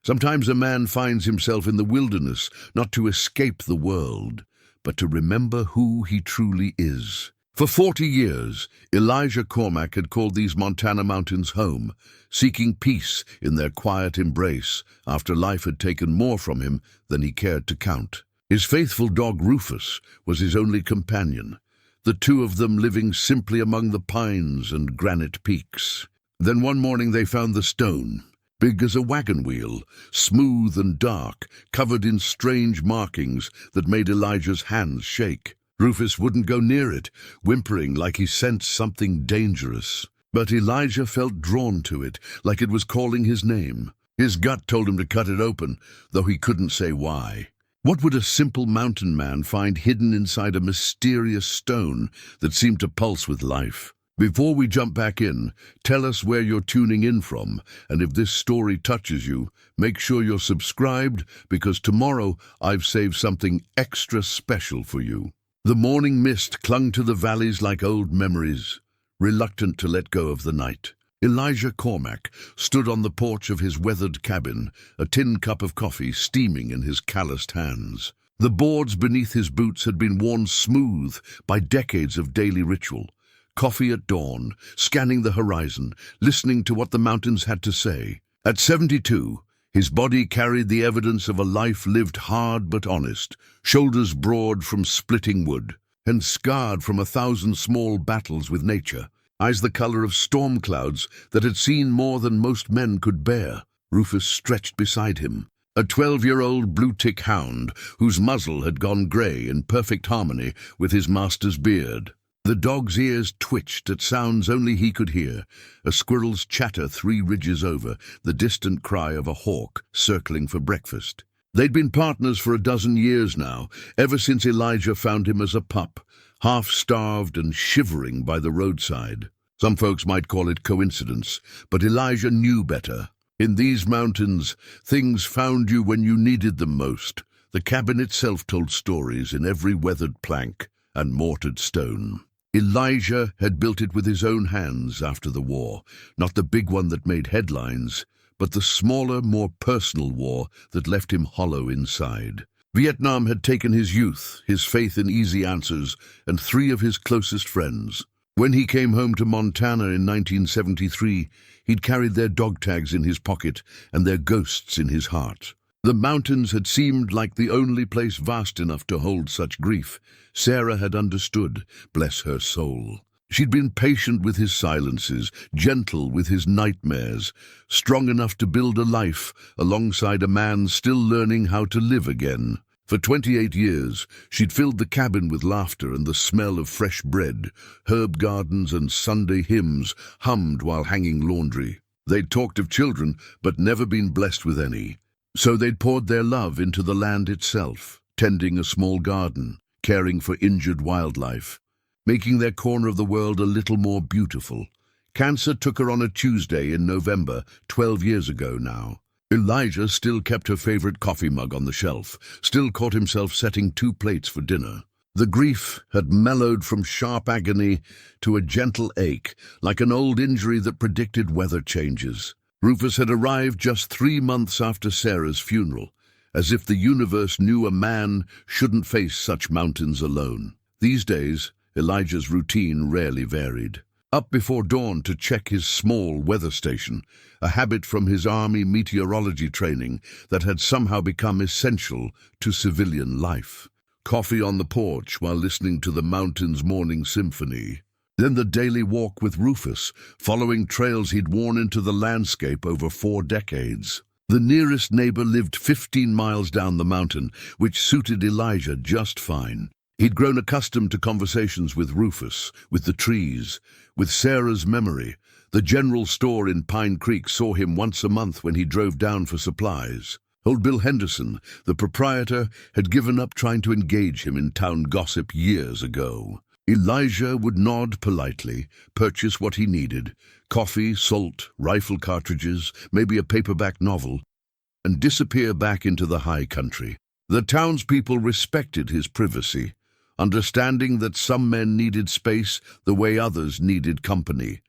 Sometimes a man finds himself in the wilderness not to escape the world, but to remember who he truly is. For 40 years, Elijah Cormac had called these Montana mountains home, seeking peace in their quiet embrace after life had taken more from him than he cared to count. His faithful dog Rufus was his only companion, the two of them living simply among the pines and granite peaks. Then one morning they found the stone, big as a wagon wheel, smooth and dark, covered in strange markings that made Elijah's hands shake. Rufus wouldn't go near it, whimpering like he sensed something dangerous. But Elijah felt drawn to it, like it was calling his name. His gut told him to cut it open, though he couldn't say why. What would a simple mountain man find hidden inside a mysterious stone that seemed to pulse with life? Before we jump back in, tell us where you're tuning in from, and if this story touches you, make sure you're subscribed, because tomorrow I've saved something extra special for you. The morning mist clung to the valleys like old memories, reluctant to let go of the night. Elijah Cormac stood on the porch of his weathered cabin, a tin cup of coffee steaming in his calloused hands. The boards beneath his boots had been worn smooth by decades of daily ritual. Coffee at dawn, scanning the horizon, listening to what the mountains had to say. At 72, his body carried the evidence of a life lived hard but honest, shoulders broad from splitting wood, and scarred from 1,000 small battles with nature. Eyes the color of storm clouds that had seen more than most men could bear. Rufus stretched beside him, a 12-year-old blue-tick hound whose muzzle had gone grey in perfect harmony with his master's beard. The dog's ears twitched at sounds only he could hear, a squirrel's chatter 3 ridges over, the distant cry of a hawk circling for breakfast. They'd been partners for a dozen years now, ever since Elijah found him as a pup, half-starved and shivering by the roadside. Some folks might call it coincidence, but Elijah knew better. In these mountains, things found you when you needed them most. The cabin itself told stories in every weathered plank and mortared stone. Elijah had built it with his own hands after the war, not the big one that made headlines, but the smaller, more personal war that left him hollow inside. Vietnam had taken his youth, his faith in easy answers, and 3 of his closest friends. When he came home to Montana in 1973, he'd carried their dog tags in his pocket and their ghosts in his heart. The mountains had seemed like the only place vast enough to hold such grief. Sarah had understood, bless her soul. She'd been patient with his silences, gentle with his nightmares, strong enough to build a life alongside a man still learning how to live again. For 28 years, she'd filled the cabin with laughter and the smell of fresh bread. Herb gardens and Sunday hymns hummed while hanging laundry. They'd talked of children, but never been blessed with any. So they'd poured their love into the land itself, tending a small garden, caring for injured wildlife, making their corner of the world a little more beautiful. Cancer took her on a Tuesday in November, 12 years ago now. Elijah still kept her favorite coffee mug on the shelf, still caught himself setting 2 plates for dinner. The grief had mellowed from sharp agony to a gentle ache, like an old injury that predicted weather changes. Rufus had arrived just 3 months after Sarah's funeral, as if the universe knew a man shouldn't face such mountains alone. These days, Elijah's routine rarely varied. Up before dawn to check his small weather station, a habit from his Army meteorology training that had somehow become essential to civilian life. Coffee on the porch while listening to the mountain's morning symphony. Then the daily walk with Rufus, following trails he'd worn into the landscape over 4 decades. The nearest neighbor lived 15 miles down the mountain, which suited Elijah just fine. He'd grown accustomed to conversations with Rufus, with the trees, with Sarah's memory. The general store in Pine Creek saw him once a month when he drove down for supplies. Old Bill Henderson, the proprietor, had given up trying to engage him in town gossip years ago. Elijah would nod politely, purchase what he needed, coffee, salt, rifle cartridges, maybe a paperback novel, and disappear back into the high country. The townspeople respected his privacy, understanding that some men needed space the way others needed company.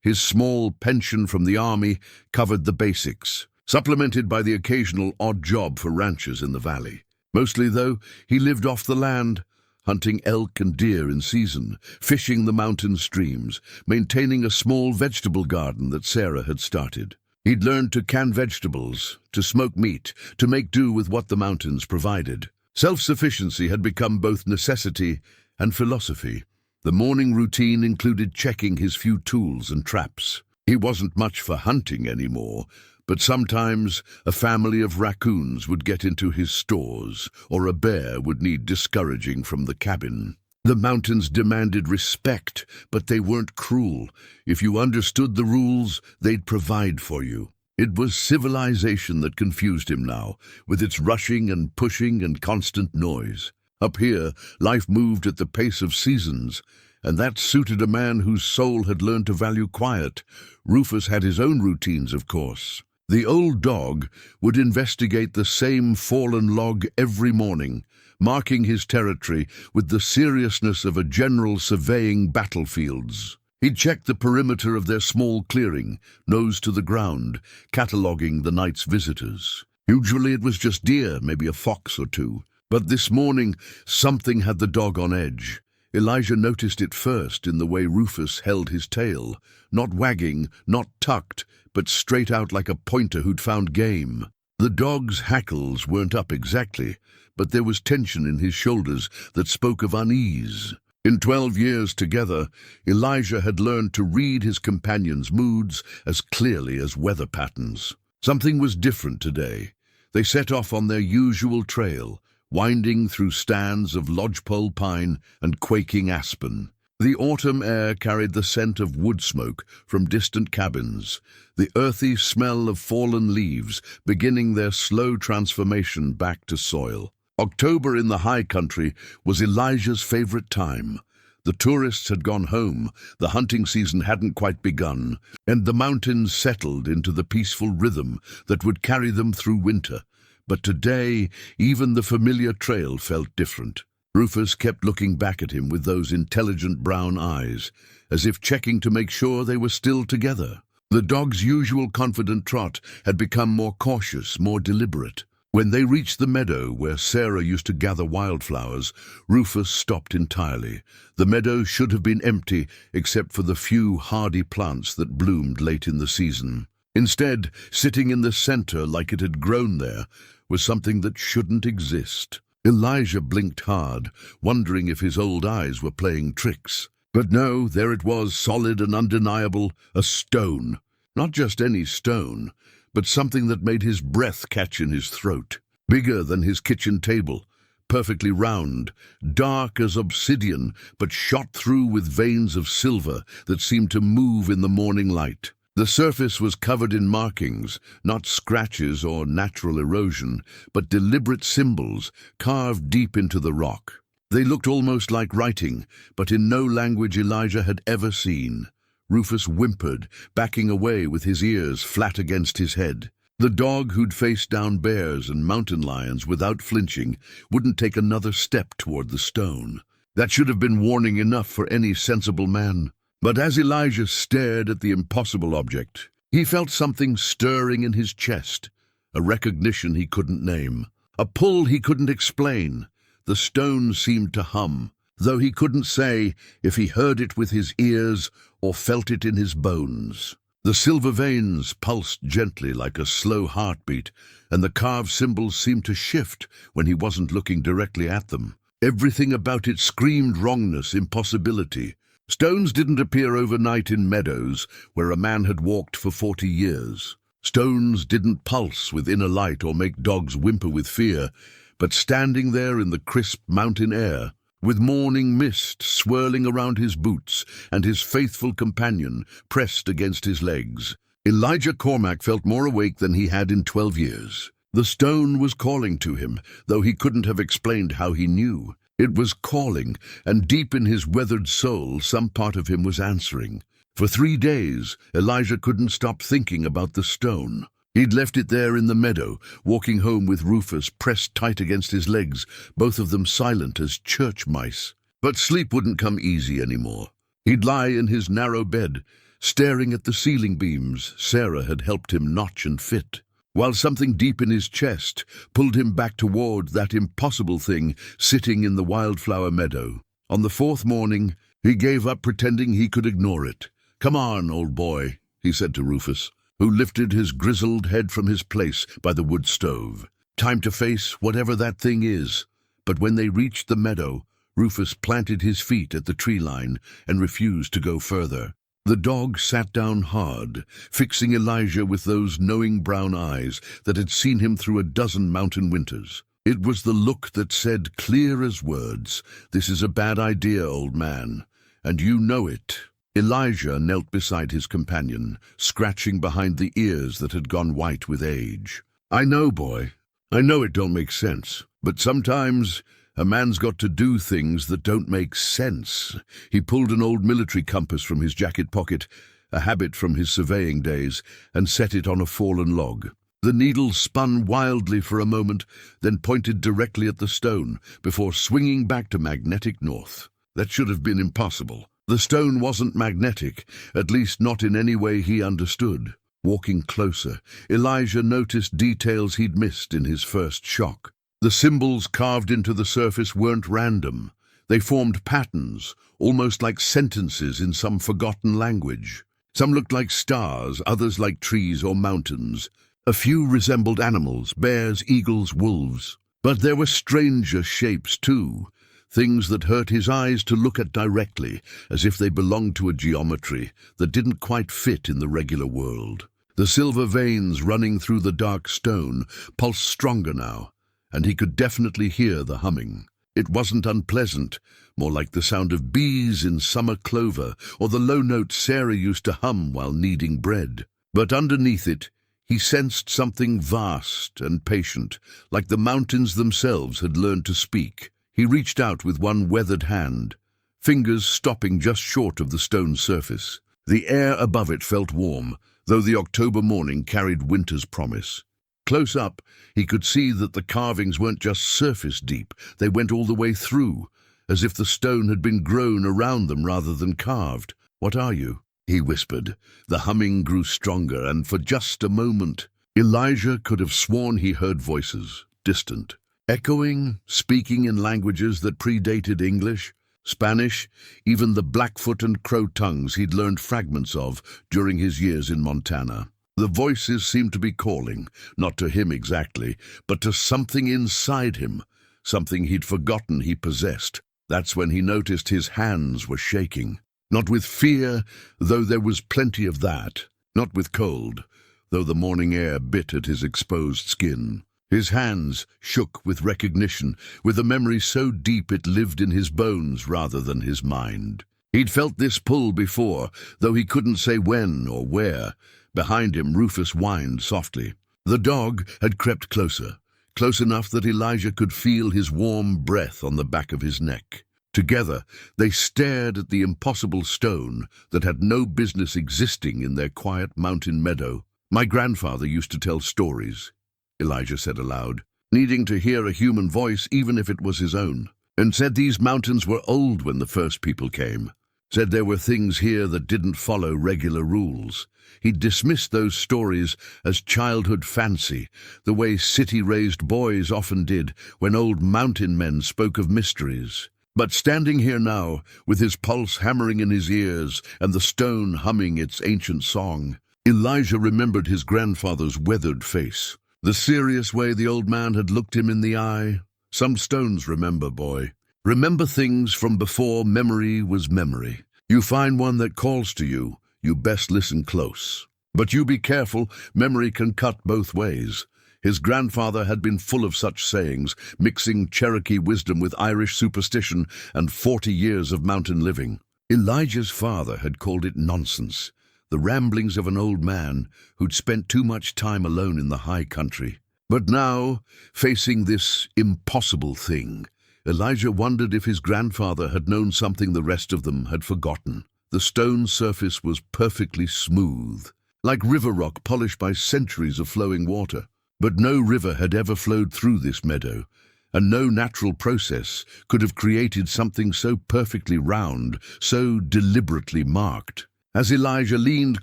His small pension from the army covered the basics: supplemented by the occasional odd job for ranchers in the valley. Mostly, though, he lived off the land, hunting elk and deer in season, fishing the mountain streams, maintaining a small vegetable garden that Sarah had started. He'd learned to can vegetables, to smoke meat, to make do with what the mountains provided. Self-sufficiency had become both necessity and philosophy. The morning routine included checking his few tools and traps. He wasn't much for hunting anymore, but sometimes a family of raccoons would get into his stores, or a bear would need discouraging from the cabin. The mountains demanded respect, but they weren't cruel. If you understood the rules, they'd provide for you. It was civilization that confused him now, with its rushing and pushing and constant noise. Up here, life moved at the pace of seasons, and that suited a man whose soul had learned to value quiet. Rufus had his own routines, of course. The old dog would investigate the same fallen log every morning, marking his territory with the seriousness of a general surveying battlefields. He'd check the perimeter of their small clearing, nose to the ground, cataloguing the night's visitors. Usually it was just deer, maybe a fox or two. But this morning, something had the dog on edge. Elijah noticed it first in the way Rufus held his tail, not wagging, not tucked, but straight out like a pointer who'd found game. The dog's hackles weren't up exactly, but there was tension in his shoulders that spoke of unease. In 12 years together, Elijah had learned to read his companion's moods as clearly as weather patterns. Something was different today. They set off on their usual trail, winding through stands of lodgepole pine and quaking aspen. The autumn air carried the scent of wood smoke from distant cabins, the earthy smell of fallen leaves beginning their slow transformation back to soil. October in the high country was Elijah's favorite time. The tourists had gone home, the hunting season hadn't quite begun, and the mountains settled into the peaceful rhythm that would carry them through winter. But today, even the familiar trail felt different. Rufus kept looking back at him with those intelligent brown eyes, as if checking to make sure they were still together. The dog's usual confident trot had become more cautious, more deliberate. When they reached the meadow where Sarah used to gather wildflowers, Rufus stopped entirely. The meadow should have been empty except for the few hardy plants that bloomed late in the season. Instead, sitting in the center like it had grown there, was something that shouldn't exist. Elijah blinked hard, wondering if his old eyes were playing tricks. But no, there it was, solid and undeniable, a stone. Not just any stone, but something that made his breath catch in his throat. Bigger than his kitchen table, perfectly round, dark as obsidian, but shot through with veins of silver that seemed to move in the morning light. The surface was covered in markings, not scratches or natural erosion, but deliberate symbols carved deep into the rock. They looked almost like writing, but in no language Elijah had ever seen. Rufus whimpered, backing away with his ears flat against his head. The dog who'd faced down bears and mountain lions without flinching wouldn't take another step toward the stone. That should have been warning enough for any sensible man. But as Elijah stared at the impossible object, he felt something stirring in his chest, a recognition he couldn't name, a pull he couldn't explain. The stone seemed to hum, though he couldn't say if he heard it with his ears or felt it in his bones. The silver veins pulsed gently like a slow heartbeat, and the carved symbols seemed to shift when he wasn't looking directly at them. Everything about it screamed wrongness, impossibility. Stones didn't appear overnight in meadows where a man had walked for 40 years. Stones didn't pulse with inner light or make dogs whimper with fear, but standing there in the crisp mountain air, with morning mist swirling around his boots and his faithful companion pressed against his legs, Elijah Cormac felt more awake than he had in 12 years. The stone was calling to him, though he couldn't have explained how he knew. It was calling, and deep in his weathered soul, some part of him was answering. For 3 days, Elijah couldn't stop thinking about the stone. He'd left it there in the meadow, walking home with Rufus pressed tight against his legs, both of them silent as church mice. But sleep wouldn't come easy anymore. He'd lie in his narrow bed, staring at the ceiling beams Sarah had helped him notch and fit. while something deep in his chest pulled him back toward that impossible thing sitting in the wildflower meadow. On the fourth morning, he gave up pretending he could ignore it. "Come on, old boy," he said to Rufus, who lifted his grizzled head from his place by the wood stove. "Time to face whatever that thing is." But when they reached the meadow, Rufus planted his feet at the tree line and refused to go further. The dog sat down hard, fixing Elijah with those knowing brown eyes that had seen him through a dozen mountain winters. It was the look that said, clear as words, "This is a bad idea, old man, and you know it." Elijah knelt beside his companion, scratching behind the ears that had gone white with age. "I know, boy. I know it don't make sense, but sometimes a man's got to do things that don't make sense." He pulled an old military compass from his jacket pocket, a habit from his surveying days, and set it on a fallen log. The needle spun wildly for a moment, then pointed directly at the stone, before swinging back to magnetic north. That should have been impossible. The stone wasn't magnetic, at least not in any way he understood. Walking closer, Elijah noticed details he'd missed in his first shock. The symbols carved into the surface weren't random. They formed patterns, almost like sentences in some forgotten language. Some looked like stars, others like trees or mountains. A few resembled animals, bears, eagles, wolves. But there were stranger shapes too, things that hurt his eyes to look at directly, as if they belonged to a geometry that didn't quite fit in the regular world. The silver veins running through the dark stone pulsed stronger now, and he could definitely hear the humming. It wasn't unpleasant, more like the sound of bees in summer clover, or the low note Sarah used to hum while kneading bread. But underneath it, he sensed something vast and patient, like the mountains themselves had learned to speak. He reached out with one weathered hand, fingers stopping just short of the stone surface. The air above it felt warm, though the October morning carried winter's promise. Close up, he could see that the carvings weren't just surface deep, they went all the way through, as if the stone had been grown around them rather than carved. "What are you?" he whispered. The humming grew stronger, and for just a moment, Elijah could have sworn he heard voices, distant, echoing, speaking in languages that predated English, Spanish, even the Blackfoot and Crow tongues he'd learned fragments of during his years in Montana. The voices seemed to be calling, not to him exactly, but to something inside him, something he'd forgotten he possessed. That's when he noticed his hands were shaking. Not with fear, though there was plenty of that. Not with cold, though the morning air bit at his exposed skin. His hands shook with recognition, with a memory so deep it lived in his bones rather than his mind. He'd felt this pull before, though he couldn't say when or where. Behind him, Rufus whined softly. The dog had crept closer, close enough that Elijah could feel his warm breath on the back of his neck. Together, they stared at the impossible stone that had no business existing in their quiet mountain meadow. "My grandfather used to tell stories," Elijah said aloud, needing to hear a human voice even if it was his own, "and said these mountains were old when the first people came. Said there were things here that didn't follow regular rules. He'd dismissed those stories as childhood fancy, the way city-raised boys often did when old mountain men spoke of mysteries. But standing here now, with his pulse hammering in his ears and the stone humming its ancient song, Elijah remembered his grandfather's weathered face, the serious way the old man had looked him in the eye. Some stones remember, boy. Remember things from before memory was memory. You find one that calls to you, you best listen close. But you be careful, memory can cut both ways. His grandfather had been full of such sayings, mixing Cherokee wisdom with Irish superstition and 40 years of mountain living. Elijah's father had called it nonsense, the ramblings of an old man who'd spent too much time alone in the high country. But now, facing this impossible thing, Elijah wondered if his grandfather had known something the rest of them had forgotten. The stone surface was perfectly smooth, like river rock polished by centuries of flowing water. But no river had ever flowed through this meadow, and no natural process could have created something so perfectly round, so deliberately marked. As Elijah leaned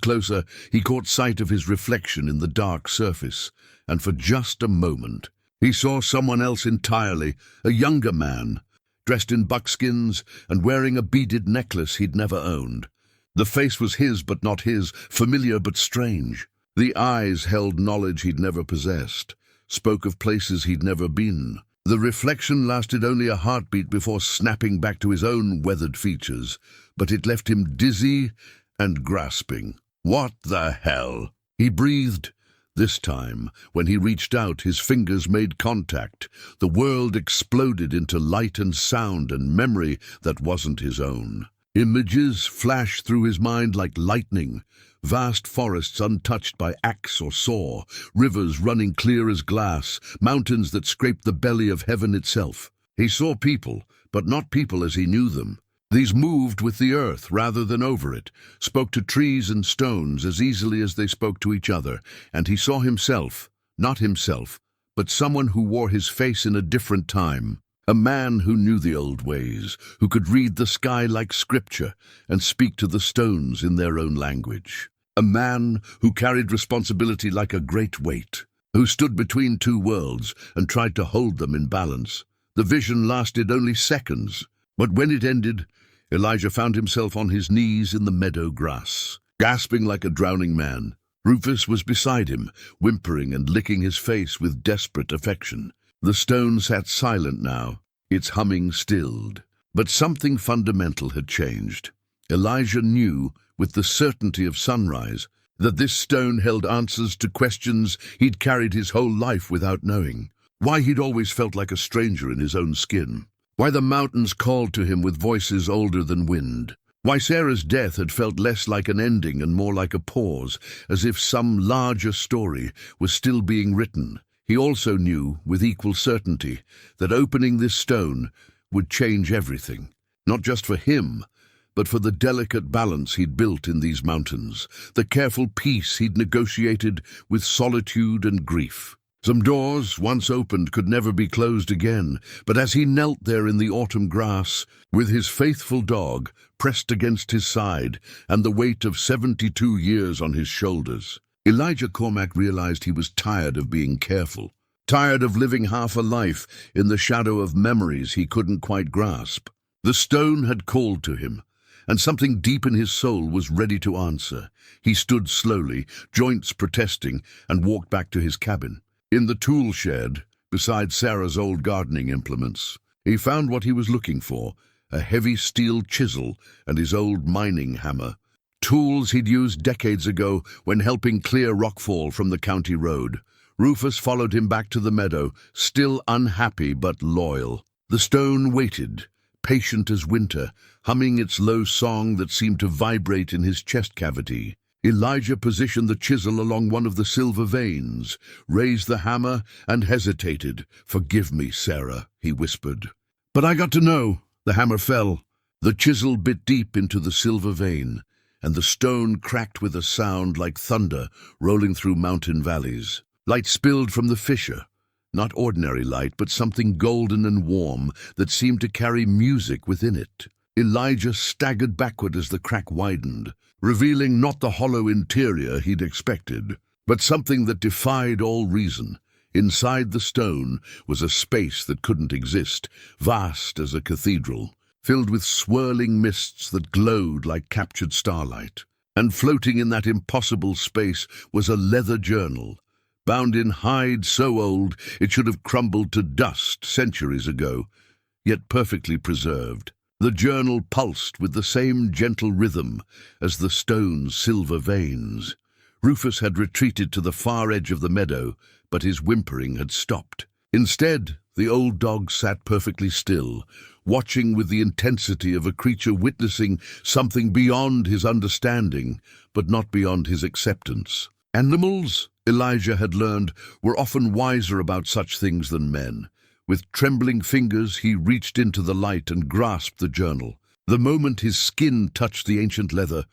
closer, he caught sight of his reflection in the dark surface, and for just a moment, he saw someone else entirely, a younger man, dressed in buckskins and wearing a beaded necklace he'd never owned. The face was his but not his, familiar but strange. The eyes held knowledge he'd never possessed, spoke of places he'd never been. The reflection lasted only a heartbeat before snapping back to his own weathered features, but it left him dizzy and grasping. What the hell? He breathed. This time, when he reached out, his fingers made contact. The world exploded into light and sound and memory that wasn't his own. Images flashed through his mind like lightning. Vast forests untouched by axe or saw, rivers running clear as glass, mountains that scraped the belly of heaven itself. He saw people, but not people as he knew them. These moved with the earth rather than over it, spoke to trees and stones as easily as they spoke to each other, and he saw himself, not himself, but someone who wore his face in a different time. A man who knew the old ways, who could read the sky like scripture and speak to the stones in their own language. A man who carried responsibility like a great weight, who stood between two worlds and tried to hold them in balance. The vision lasted only seconds, but when it ended, Elijah found himself on his knees in the meadow grass, gasping like a drowning man. Rufus was beside him, whimpering and licking his face with desperate affection. The stone sat silent now, its humming stilled. But something fundamental had changed. Elijah knew, with the certainty of sunrise, that this stone held answers to questions he'd carried his whole life without knowing. Why he'd always felt like a stranger in his own skin. Why the mountains called to him with voices older than wind. Why Sarah's death had felt less like an ending and more like a pause, as if some larger story was still being written. He also knew, with equal certainty, that opening this stone would change everything. Not just for him, but for the delicate balance he'd built in these mountains, the careful peace he'd negotiated with solitude and grief. Some doors, once opened, could never be closed again, but as he knelt there in the autumn grass, with his faithful dog pressed against his side and the weight of 72 years on his shoulders, Elijah Cormac realized he was tired of being careful, tired of living half a life in the shadow of memories he couldn't quite grasp. The stone had called to him, and something deep in his soul was ready to answer. He stood slowly, joints protesting, and walked back to his cabin. In the tool shed, beside Sarah's old gardening implements, he found what he was looking for, a heavy steel chisel and his old mining hammer. Tools he'd used decades ago when helping clear rockfall from the county road. Rufus followed him back to the meadow, still unhappy but loyal. The stone waited, patient as winter, humming its low song that seemed to vibrate in his chest cavity. Elijah positioned the chisel along one of the silver veins, raised the hammer, and hesitated. "Forgive me, Sarah," he whispered. "But I got to know." The hammer fell. The chisel bit deep into the silver vein, and the stone cracked with a sound like thunder rolling through mountain valleys. Light spilled from the fissure. Not ordinary light, but something golden and warm that seemed to carry music within it. Elijah staggered backward as the crack widened, revealing not the hollow interior he'd expected, but something that defied all reason. Inside the stone was a space that couldn't exist, vast as a cathedral, filled with swirling mists that glowed like captured starlight. And floating in that impossible space was a leather journal, bound in hide so old it should have crumbled to dust centuries ago, yet perfectly preserved. The journal pulsed with the same gentle rhythm as the stone's silver veins. Rufus had retreated to the far edge of the meadow, but his whimpering had stopped. Instead, the old dog sat perfectly still, watching with the intensity of a creature witnessing something beyond his understanding, but not beyond his acceptance. Animals, Elijah had learned, were often wiser about such things than men. With trembling fingers, he reached into the light and grasped the journal. The moment his skin touched the ancient leather,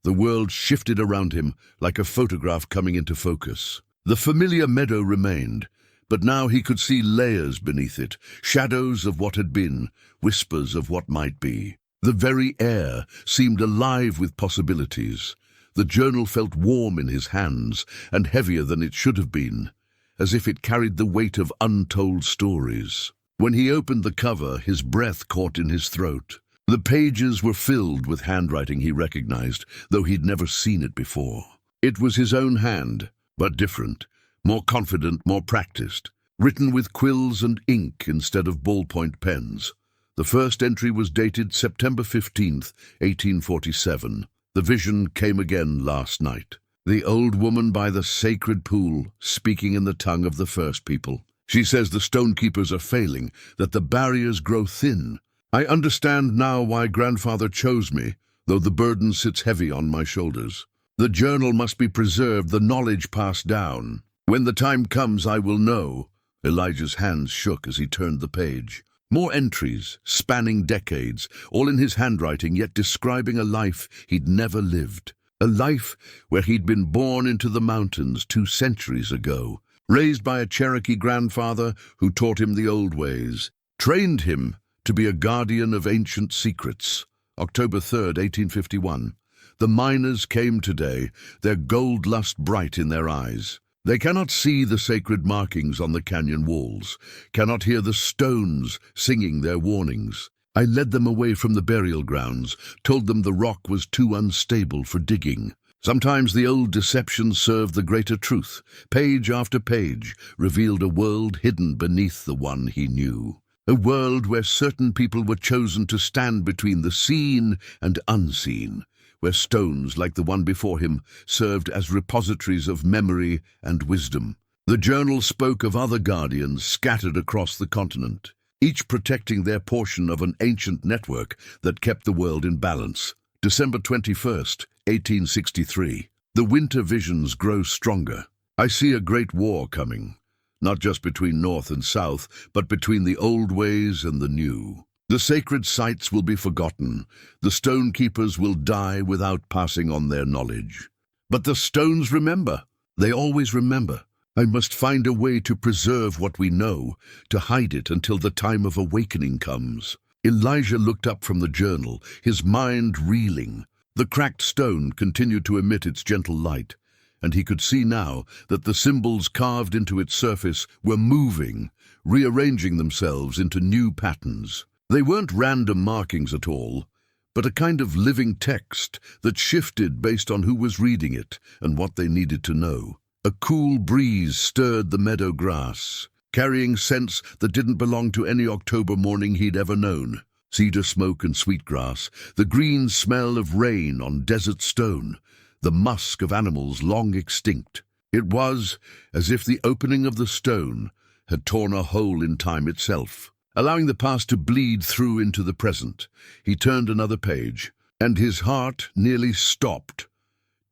the world shifted around him like a photograph coming into focus. The familiar meadow remained, but now he could see layers beneath it, shadows of what had been, whispers of what might be. The very air seemed alive with possibilities. The journal felt warm in his hands and heavier than it should have been, as if it carried the weight of untold stories. When he opened the cover, his breath caught in his throat. The pages were filled with handwriting he recognized, though he'd never seen it before. It was his own hand, but different, more confident, more practiced, written with quills and ink instead of ballpoint pens. The first entry was dated September 15th, 1847. The vision came again last night. The old woman by the sacred pool, speaking in the tongue of the first people. She says the stonekeepers are failing, that the barriers grow thin. I understand now why grandfather chose me, though the burden sits heavy on my shoulders. The journal must be preserved, the knowledge passed down. When the time comes, I will know. Elijah's hands shook as he turned the page. More entries, spanning decades, all in his handwriting, yet describing a life he'd never lived. A life where he'd been born into the mountains 2 centuries ago, raised by a Cherokee grandfather who taught him the old ways, trained him to be a guardian of ancient secrets. October 3rd, 1851. The miners came today, their gold lust bright in their eyes. They cannot see the sacred markings on the canyon walls, cannot hear the stones singing their warnings. I led them away from the burial grounds, told them the rock was too unstable for digging. Sometimes the old deception served the greater truth. Page after page revealed a world hidden beneath the one he knew. A world where certain people were chosen to stand between the seen and unseen, where stones like the one before him served as repositories of memory and wisdom. The journal spoke of other guardians scattered across the continent, each protecting their portion of an ancient network that kept the world in balance. December 21st, 1863. The winter visions grow stronger. I see a great war coming, not just between North and South, but between the old ways and the new. The sacred sites will be forgotten. The stone keepers will die without passing on their knowledge. But the stones remember. They always remember. I must find a way to preserve what we know, to hide it until the time of awakening comes. Elijah looked up from the journal, his mind reeling. The cracked stone continued to emit its gentle light, and he could see now that the symbols carved into its surface were moving, rearranging themselves into new patterns. They weren't random markings at all, but a kind of living text that shifted based on who was reading it and what they needed to know. A cool breeze stirred the meadow grass, carrying scents that didn't belong to any October morning he'd ever known. Cedar smoke and sweetgrass, the green smell of rain on desert stone, the musk of animals long extinct. It was as if the opening of the stone had torn a hole in time itself, allowing the past to bleed through into the present. He turned another page, and his heart nearly stopped.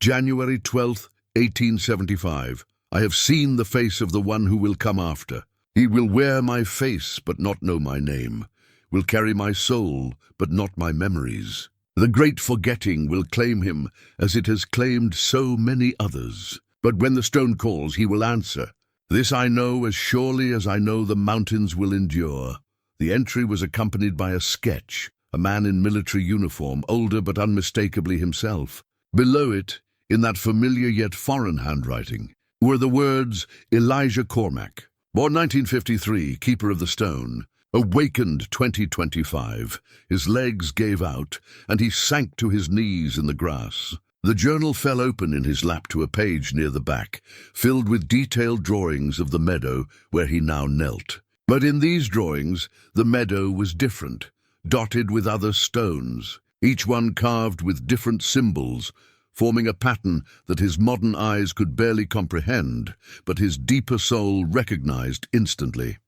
January 12th, 1875. I have seen the face of the one who will come after. He will wear my face but not know my name, will carry my soul but not my memories. The great forgetting will claim him as it has claimed so many others. But when the stone calls, he will answer. This I know as surely as I know the mountains will endure. The entry was accompanied by a sketch, a man in military uniform, older but unmistakably himself. Below it, in that familiar yet foreign handwriting, were the words Elijah Cormac, born 1953, keeper of the stone, awakened 2025. His legs gave out, and he sank to his knees in the grass. The journal fell open in his lap to a page near the back, filled with detailed drawings of the meadow where he now knelt. But in these drawings, the meadow was different, dotted with other stones, each one carved with different symbols, forming a pattern that his modern eyes could barely comprehend, but his deeper soul recognized instantly.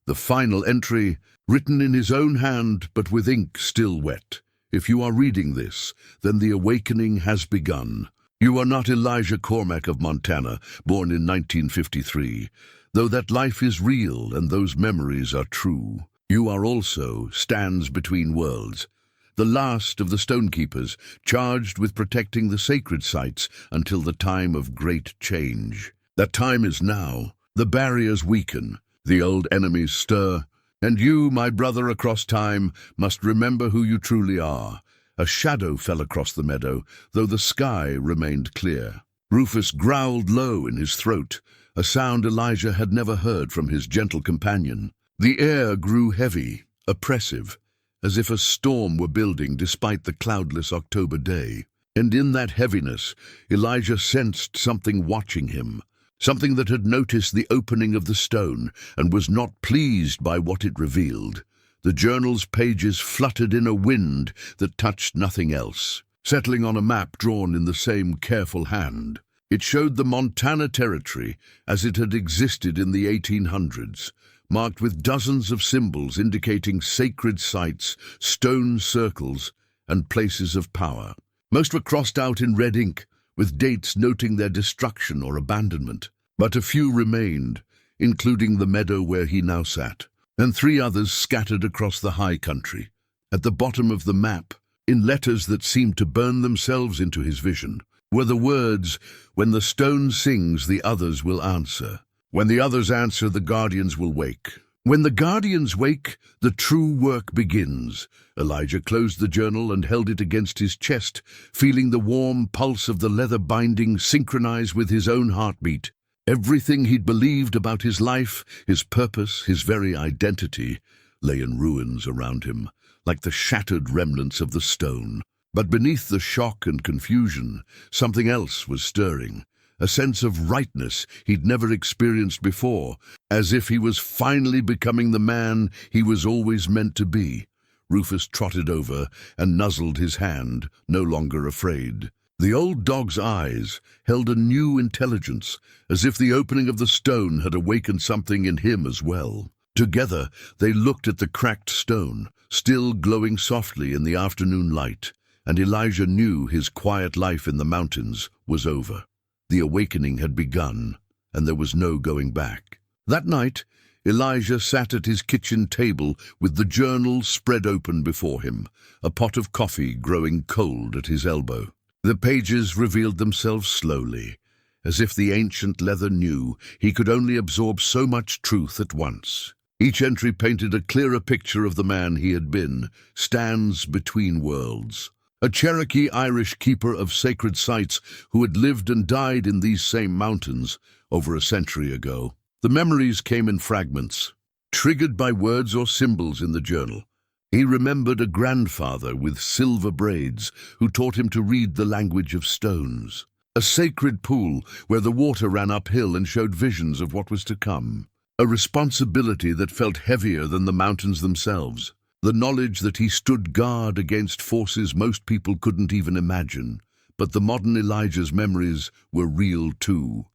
The final entry, written in his own hand but with ink still wet. If you are reading this, then the awakening has begun. You are not Elijah Cormac of Montana, born in 1953, though that life is real and those memories are true. You are also stands between worlds, the last of the stonekeepers, charged with protecting the sacred sites until the time of great change. That time is now. The barriers weaken, the old enemies stir, And you, my brother across time, must remember who you truly are. A shadow fell across the meadow, though the sky remained clear. Rufus growled low in his throat, a sound Elijah had never heard from his gentle companion. The air grew heavy, oppressive, as if a storm were building despite the cloudless October day. And in that heaviness, Elijah sensed something watching him, something that had noticed the opening of the stone and was not pleased by what it revealed. The journal's pages fluttered in a wind that touched nothing else, settling on a map drawn in the same careful hand. It showed the Montana Territory as it had existed in the 1800s, marked with dozens of symbols indicating sacred sites, stone circles, and places of power. Most were crossed out in red ink, with dates noting their destruction or abandonment. But a few remained, including the meadow where he now sat, and 3 others scattered across the high country. At the bottom of the map, in letters that seemed to burn themselves into his vision, were the words, "When the stone sings, the others will answer. When the others answer, the guardians will wake. When the guardians wake, the true work begins." Elijah closed the journal and held it against his chest, feeling the warm pulse of the leather binding synchronize with his own heartbeat. Everything he'd believed about his life, his purpose, his very identity, lay in ruins around him, like the shattered remnants of the stone. But beneath the shock and confusion, something else was stirring. A sense of rightness he'd never experienced before, as if he was finally becoming the man he was always meant to be. Rufus trotted over and nuzzled his hand, no longer afraid. The old dog's eyes held a new intelligence, as if the opening of the stone had awakened something in him as well. Together they looked at the cracked stone, still glowing softly in the afternoon light, and Elijah knew his quiet life in the mountains was over. The awakening had begun, and there was no going back. That night, Elijah sat at his kitchen table with the journal spread open before him, a pot of coffee growing cold at his elbow. The pages revealed themselves slowly, as if the ancient leather knew he could only absorb so much truth at once. Each entry painted a clearer picture of the man he had been, stands between worlds. A Cherokee-Irish keeper of sacred sites who had lived and died in these same mountains over a century ago. The memories came in fragments, triggered by words or symbols in the journal. He remembered a grandfather with silver braids who taught him to read the language of stones. A sacred pool where the water ran uphill and showed visions of what was to come. A responsibility that felt heavier than the mountains themselves. The knowledge that he stood guard against forces most people couldn't even imagine. But the modern Elijah's memories were real too.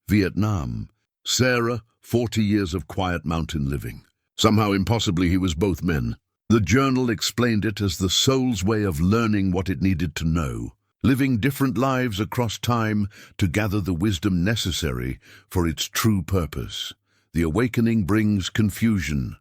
Vietnam. Sarah, 40 years of quiet mountain living. Somehow impossibly he was both men. The journal explained it as the soul's way of learning what it needed to know, living different lives across time to gather the wisdom necessary for its true purpose. The awakening brings confusion.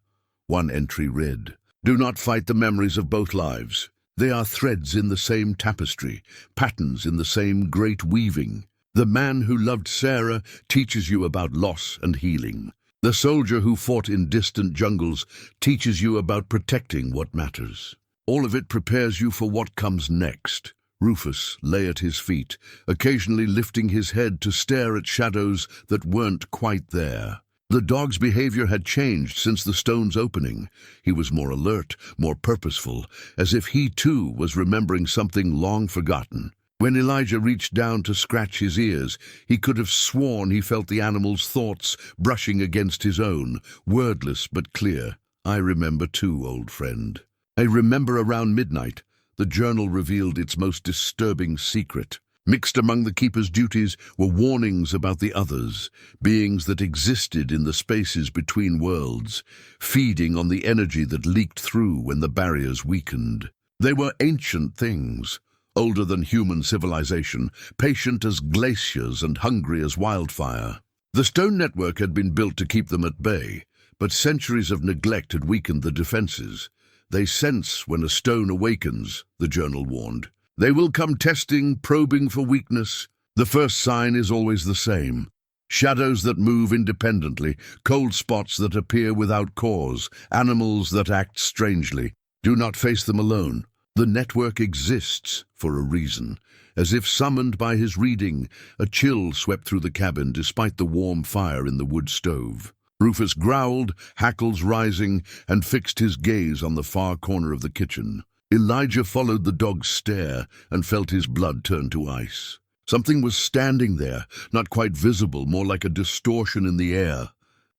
One entry read, "Do not fight the memories of both lives. They are threads in the same tapestry, patterns in the same great weaving. The man who loved Sarah teaches you about loss and healing. The soldier who fought in distant jungles teaches you about protecting what matters. All of it prepares you for what comes next." Rufus lay at his feet, occasionally lifting his head to stare at shadows that weren't quite there. The dog's behavior had changed since the stone's opening. He was more alert, more purposeful, as if he too was remembering something long forgotten. When Elijah reached down to scratch his ears, he could have sworn he felt the animal's thoughts brushing against his own, wordless but clear. "I remember too, old friend. I remember around midnight." The journal revealed its most disturbing secret. Mixed among the keeper's duties were warnings about the others, beings that existed in the spaces between worlds, feeding on the energy that leaked through when the barriers weakened. They were ancient things, older than human civilization, patient as glaciers and hungry as wildfire. The stone network had been built to keep them at bay, but centuries of neglect had weakened the defenses. "They sense when a stone awakens," the journal warned. "They will come testing, probing for weakness. The first sign is always the same: Shadows that move independently, cold spots that appear without cause, animals that act strangely. Do not face them alone. The network exists for a reason. As if summoned by his reading, a chill swept through the cabin despite the warm fire in the wood stove. Rufus growled, hackles rising, and fixed his gaze on the far corner of the kitchen. Elijah followed the dog's stare and felt his blood turn to ice. Something was standing there, not quite visible, more like a distortion in the air.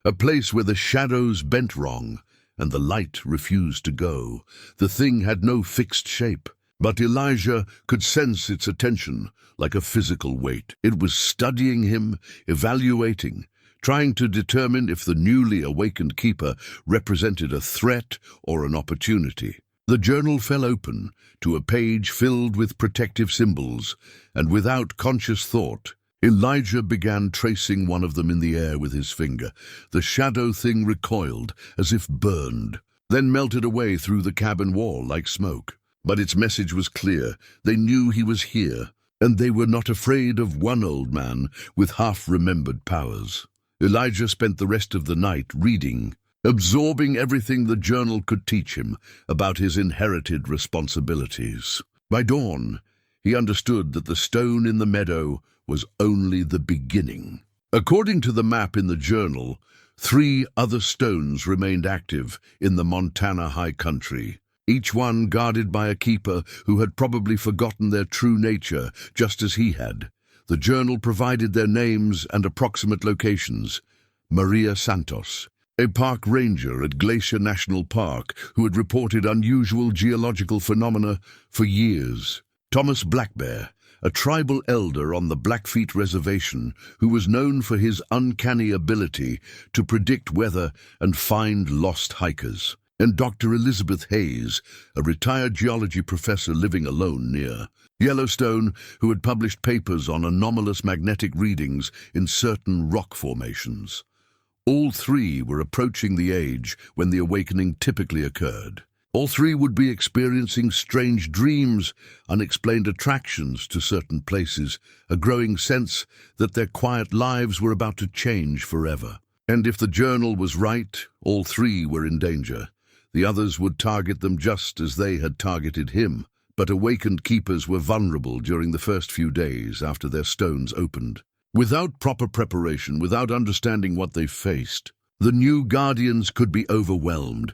A place where the shadows bent wrong, and the light refused to go. The thing had no fixed shape, but Elijah could sense its attention like a physical weight. It was studying him, evaluating, trying to determine if the newly awakened keeper represented a threat or an opportunity. The journal fell open to a page filled with protective symbols, and without conscious thought, Elijah began tracing one of them in the air with his finger. The shadow thing recoiled, as if burned, then melted away through the cabin wall like smoke. But its message was clear. They knew he was here, and they were not afraid of one old man with half-remembered powers. Elijah spent the rest of the night reading, absorbing everything the journal could teach him about his inherited responsibilities. By dawn, he understood that the stone in the meadow was only the beginning. According to the map in the journal, 3 other stones remained active in the Montana high country, each one guarded by a keeper who had probably forgotten their true nature, just as he had. The journal provided their names and approximate locations. Maria Santos, a park ranger at Glacier National Park who had reported unusual geological phenomena for years. Thomas Blackbear, a tribal elder on the Blackfeet Reservation who was known for his uncanny ability to predict weather and find lost hikers. And Dr. Elizabeth Hayes, a retired geology professor living alone near Yellowstone, who had published papers on anomalous magnetic readings in certain rock formations. All 3 were approaching the age when the awakening typically occurred. All 3 would be experiencing strange dreams, unexplained attractions to certain places, a growing sense that their quiet lives were about to change forever. And if the journal was right, all 3 were in danger. The others would target them just as they had targeted him. But awakened keepers were vulnerable during the first few days after their stones opened. Without proper preparation, without understanding what they faced, the new guardians could be overwhelmed.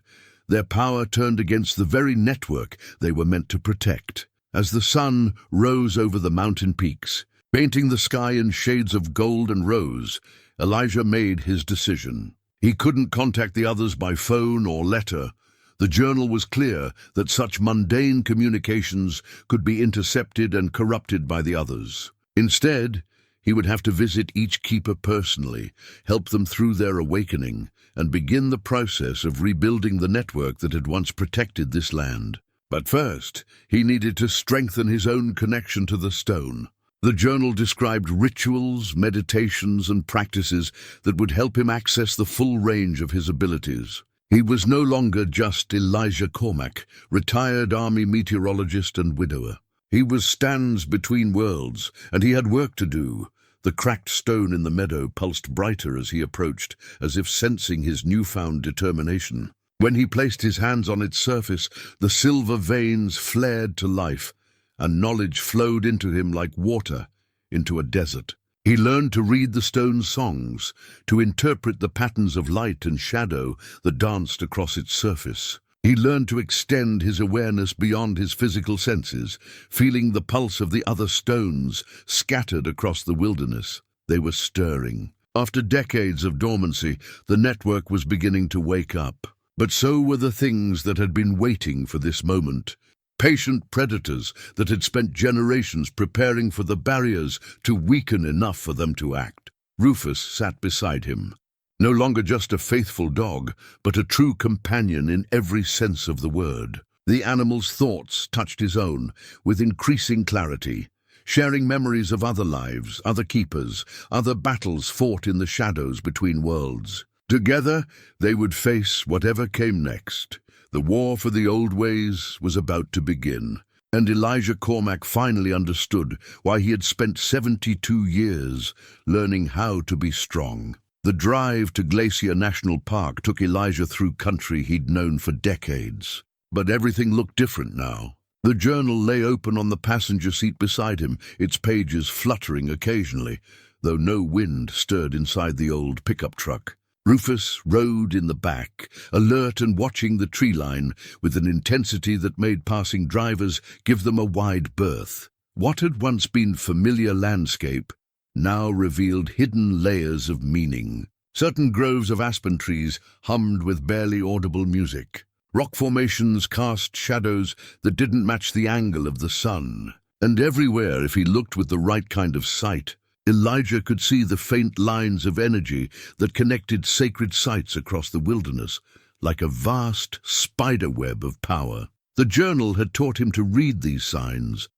Their power turned against the very network they were meant to protect. As the sun rose over the mountain peaks, painting the sky in shades of gold and rose, Elijah made his decision. He couldn't contact the others by phone or letter. The journal was clear that such mundane communications could be intercepted and corrupted by the others. Instead, he would have to visit each keeper personally, help them through their awakening, and begin the process of rebuilding the network that had once protected this land. But first, he needed to strengthen his own connection to the stone. The journal described rituals, meditations, and practices that would help him access the full range of his abilities. He was no longer just Elijah Cormac, retired army meteorologist and widower. He was stands between worlds, and he had work to do. The cracked stone in the meadow pulsed brighter as he approached, as if sensing his newfound determination. When he placed his hands on its surface, the silver veins flared to life, and knowledge flowed into him like water into a desert. He learned to read the stone's songs, to interpret the patterns of light and shadow that danced across its surface. He learned to extend his awareness beyond his physical senses, feeling the pulse of the other stones scattered across the wilderness. They were stirring. After decades of dormancy, the network was beginning to wake up. But so were the things that had been waiting for this moment. Patient predators that had spent generations preparing for the barriers to weaken enough for them to act. Rufus sat beside him, no longer just a faithful dog, but a true companion in every sense of the word. The animal's thoughts touched his own with increasing clarity, sharing memories of other lives, other keepers, other battles fought in the shadows between worlds. Together, they would face whatever came next. The war for the old ways was about to begin. And Elijah Cormac finally understood why he had spent 72 years learning how to be strong. The drive to Glacier National Park took Elijah through country he'd known for decades. But everything looked different now. The journal lay open on the passenger seat beside him, its pages fluttering occasionally, though no wind stirred inside the old pickup truck. Rufus rode in the back, alert and watching the tree line with an intensity that made passing drivers give them a wide berth. What had once been familiar landscape now revealed hidden layers of meaning. Certain groves of aspen trees hummed with barely audible music. Rock formations cast shadows that didn't match the angle of the sun. And everywhere, if he looked with the right kind of sight, Elijah could see the faint lines of energy that connected sacred sites across the wilderness, like a vast spiderweb of power. The journal had taught him to read these signs,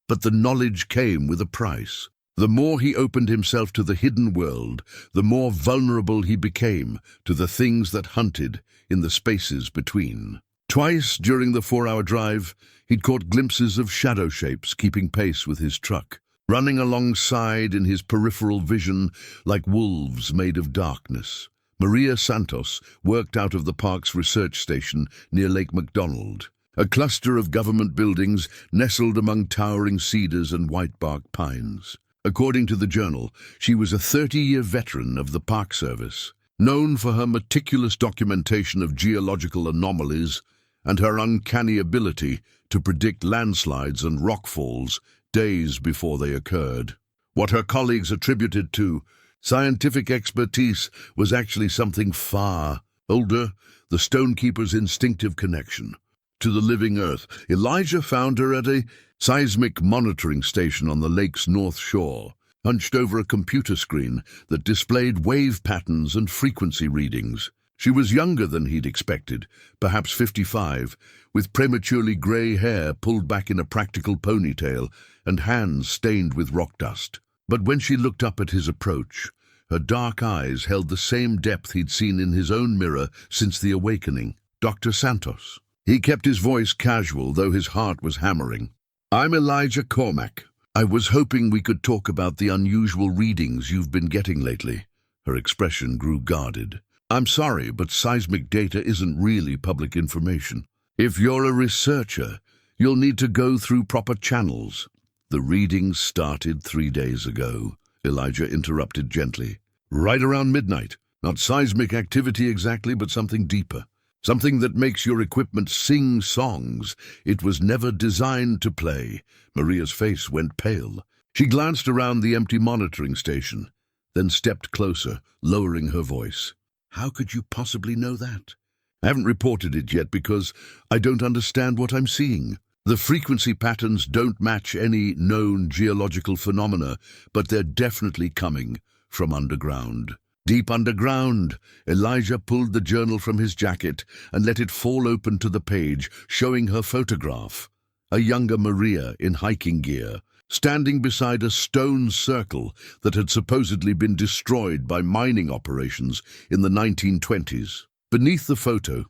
but the knowledge came with a price. The more he opened himself to the hidden world, the more vulnerable he became to the things that hunted in the spaces between. Twice during the 4-hour drive, he'd caught glimpses of shadow shapes keeping pace with his truck, running alongside in his peripheral vision like wolves made of darkness. Maria Santos worked out of the park's research station near Lake McDonald, a cluster of government buildings nestled among towering cedars and whitebark pines. According to the journal, she was a 30-year veteran of the Park Service, known for her meticulous documentation of geological anomalies and her uncanny ability to predict landslides and rockfalls days before they occurred. What her colleagues attributed to scientific expertise was actually something far older, the stonekeeper's instinctive connection to the living earth. Elijah found her at a seismic monitoring station on the lake's north shore, hunched over a computer screen that displayed wave patterns and frequency readings. She was younger than he'd expected, perhaps 55, with prematurely grey hair pulled back in a practical ponytail and hands stained with rock dust. But when she looked up at his approach, her dark eyes held the same depth he'd seen in his own mirror since the awakening. Dr. Santos. He kept his voice casual, though his heart was hammering. I'm Elijah Cormac. I was hoping we could talk about the unusual readings you've been getting lately. Her expression grew guarded. I'm sorry, but seismic data isn't really public information. If you're a researcher, you'll need to go through proper channels. The readings started 3 days ago, Elijah interrupted gently. Right around midnight. Not seismic activity exactly, but something deeper. Something that makes your equipment sing songs it was never designed to play. Maria's face went pale. She glanced around the empty monitoring station, then stepped closer, lowering her voice. How could you possibly know that? I haven't reported it yet because I don't understand what I'm seeing. The frequency patterns don't match any known geological phenomena, but they're definitely coming from underground. Deep underground. Elijah pulled the journal from his jacket and let it fall open to the page, showing her photograph. A younger Maria in hiking gear, standing beside a stone circle that had supposedly been destroyed by mining operations in the 1920s. Beneath the photo,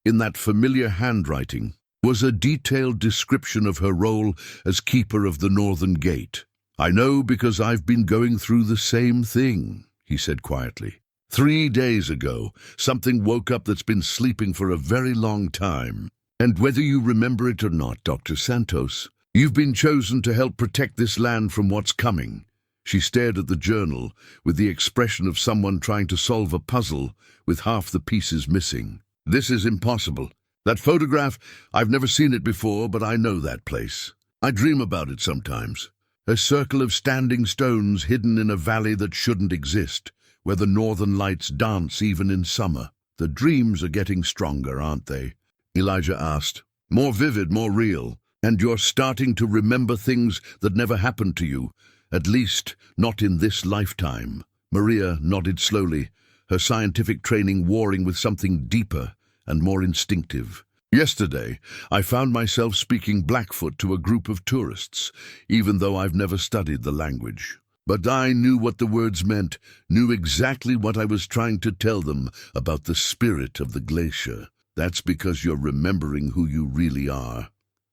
in that familiar handwriting, was a detailed description of her role as keeper of the Northern Gate. I know because I've been going through the same thing, he said quietly. 3 days ago, something woke up that's been sleeping for a very long time. And whether you remember it or not, Dr. Santos, you've been chosen to help protect this land from what's coming. She stared at the journal with the expression of someone trying to solve a puzzle with half the pieces missing. This is impossible. That photograph, I've never seen it before, but I know that place. I dream about it sometimes. A circle of standing stones hidden in a valley that shouldn't exist, where the northern lights dance even in summer. The dreams are getting stronger, aren't they? Elijah asked. More vivid, more real. And you're starting to remember things that never happened to you, at least not in this lifetime. Maria nodded slowly, her scientific training warring with something deeper and more instinctive. Yesterday, I found myself speaking Blackfoot to a group of tourists, even though I've never studied the language. But I knew what the words meant, knew exactly what I was trying to tell them about the spirit of the glacier. That's because you're remembering who you really are,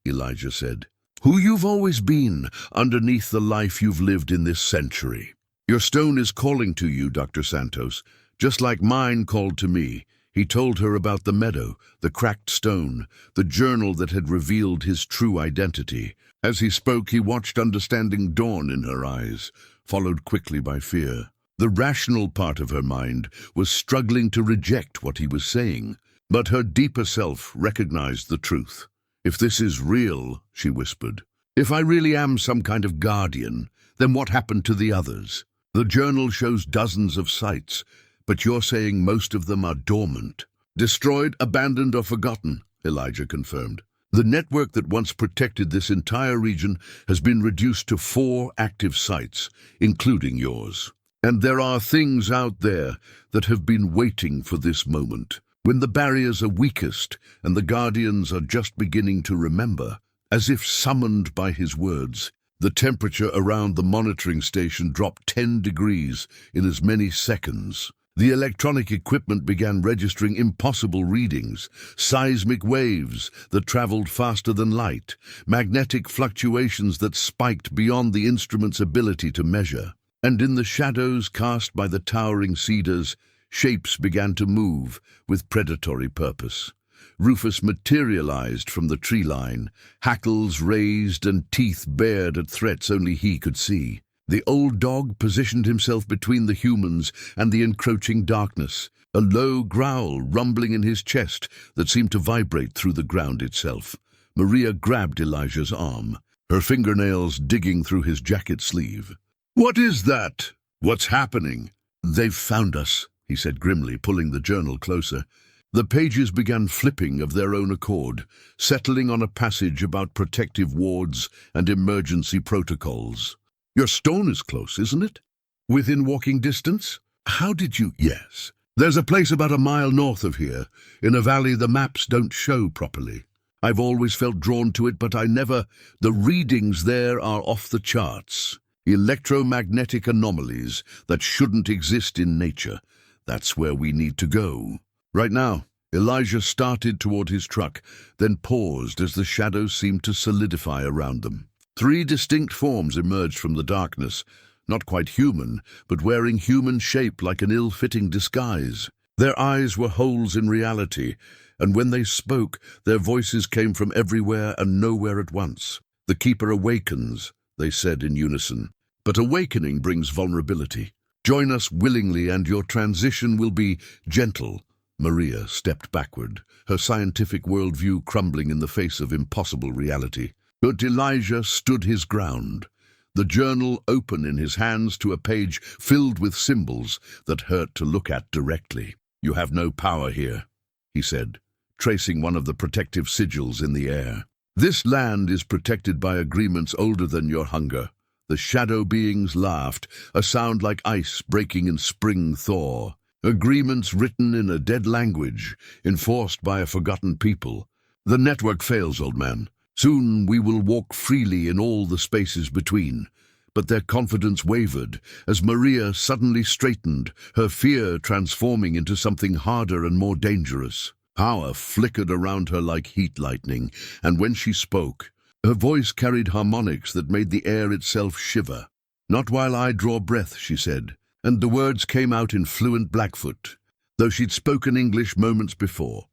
Elijah said. Who you've always been underneath the life you've lived in this century. Your stone is calling to you, Dr. Santos, just like mine called to me. He told her about the meadow, the cracked stone, the journal that had revealed his true identity. As he spoke, he watched understanding dawn in her eyes, followed quickly by fear. The rational part of her mind was struggling to reject what he was saying, but her deeper self recognized the truth. If this is real, she whispered, if I really am some kind of guardian, then what happened to the others? The journal shows dozens of sites, but you're saying most of them are dormant. Destroyed, abandoned, or forgotten, Elijah confirmed. The network that once protected this entire region has been reduced to 4 active sites, including yours. And there are things out there that have been waiting for this moment, when the barriers are weakest and the guardians are just beginning to remember. As if summoned by his words, the temperature around the monitoring station dropped 10 degrees in as many seconds. The electronic equipment began registering impossible readings, seismic waves that traveled faster than light, magnetic fluctuations that spiked beyond the instrument's ability to measure. And in the shadows cast by the towering cedars, shapes began to move with predatory purpose. Rufus materialized from the tree line, hackles raised and teeth bared at threats only he could see. The old dog positioned himself between the humans and the encroaching darkness, a low growl rumbling in his chest that seemed to vibrate through the ground itself. Maria grabbed Elijah's arm, her fingernails digging through his jacket sleeve. "What is that? What's happening?" "They've found us," he said grimly, pulling the journal closer. The pages began flipping of their own accord, settling on a passage about protective wards and emergency protocols. "Your stone is close, isn't it? Within walking distance? How did you—" "Yes. There's a place about a mile north of here, in a valley the maps don't show properly. I've always felt drawn to it, but I never— The readings there are off the charts. Electromagnetic anomalies that shouldn't exist in nature. That's where we need to go." Right now, Elijah started toward his truck, then paused as the shadows seemed to solidify around them. 3 distinct forms emerged from the darkness, not quite human, but wearing human shape like an ill-fitting disguise. Their eyes were holes in reality, and when they spoke, their voices came from everywhere and nowhere at once. "The Keeper awakens," they said in unison. "But awakening brings vulnerability. Join us willingly and your transition will be gentle." Maria stepped backward, her scientific worldview crumbling in the face of impossible reality. But Elijah stood his ground, the journal open in his hands to a page filled with symbols that hurt to look at directly. "You have no power here," he said, tracing one of the protective sigils in the air. "This land is protected by agreements older than your hunger." The shadow beings laughed, a sound like ice breaking in spring thaw. "Agreements written in a dead language, enforced by a forgotten people. The network fails, old man. Soon we will walk freely in all the spaces between." But their confidence wavered as Maria suddenly straightened, her fear transforming into something harder and more dangerous. Power flickered around her like heat lightning, and when she spoke, her voice carried harmonics that made the air itself shiver. "Not while I draw breath," she said, and the words came out in fluent Blackfoot, though she'd spoken English moments before.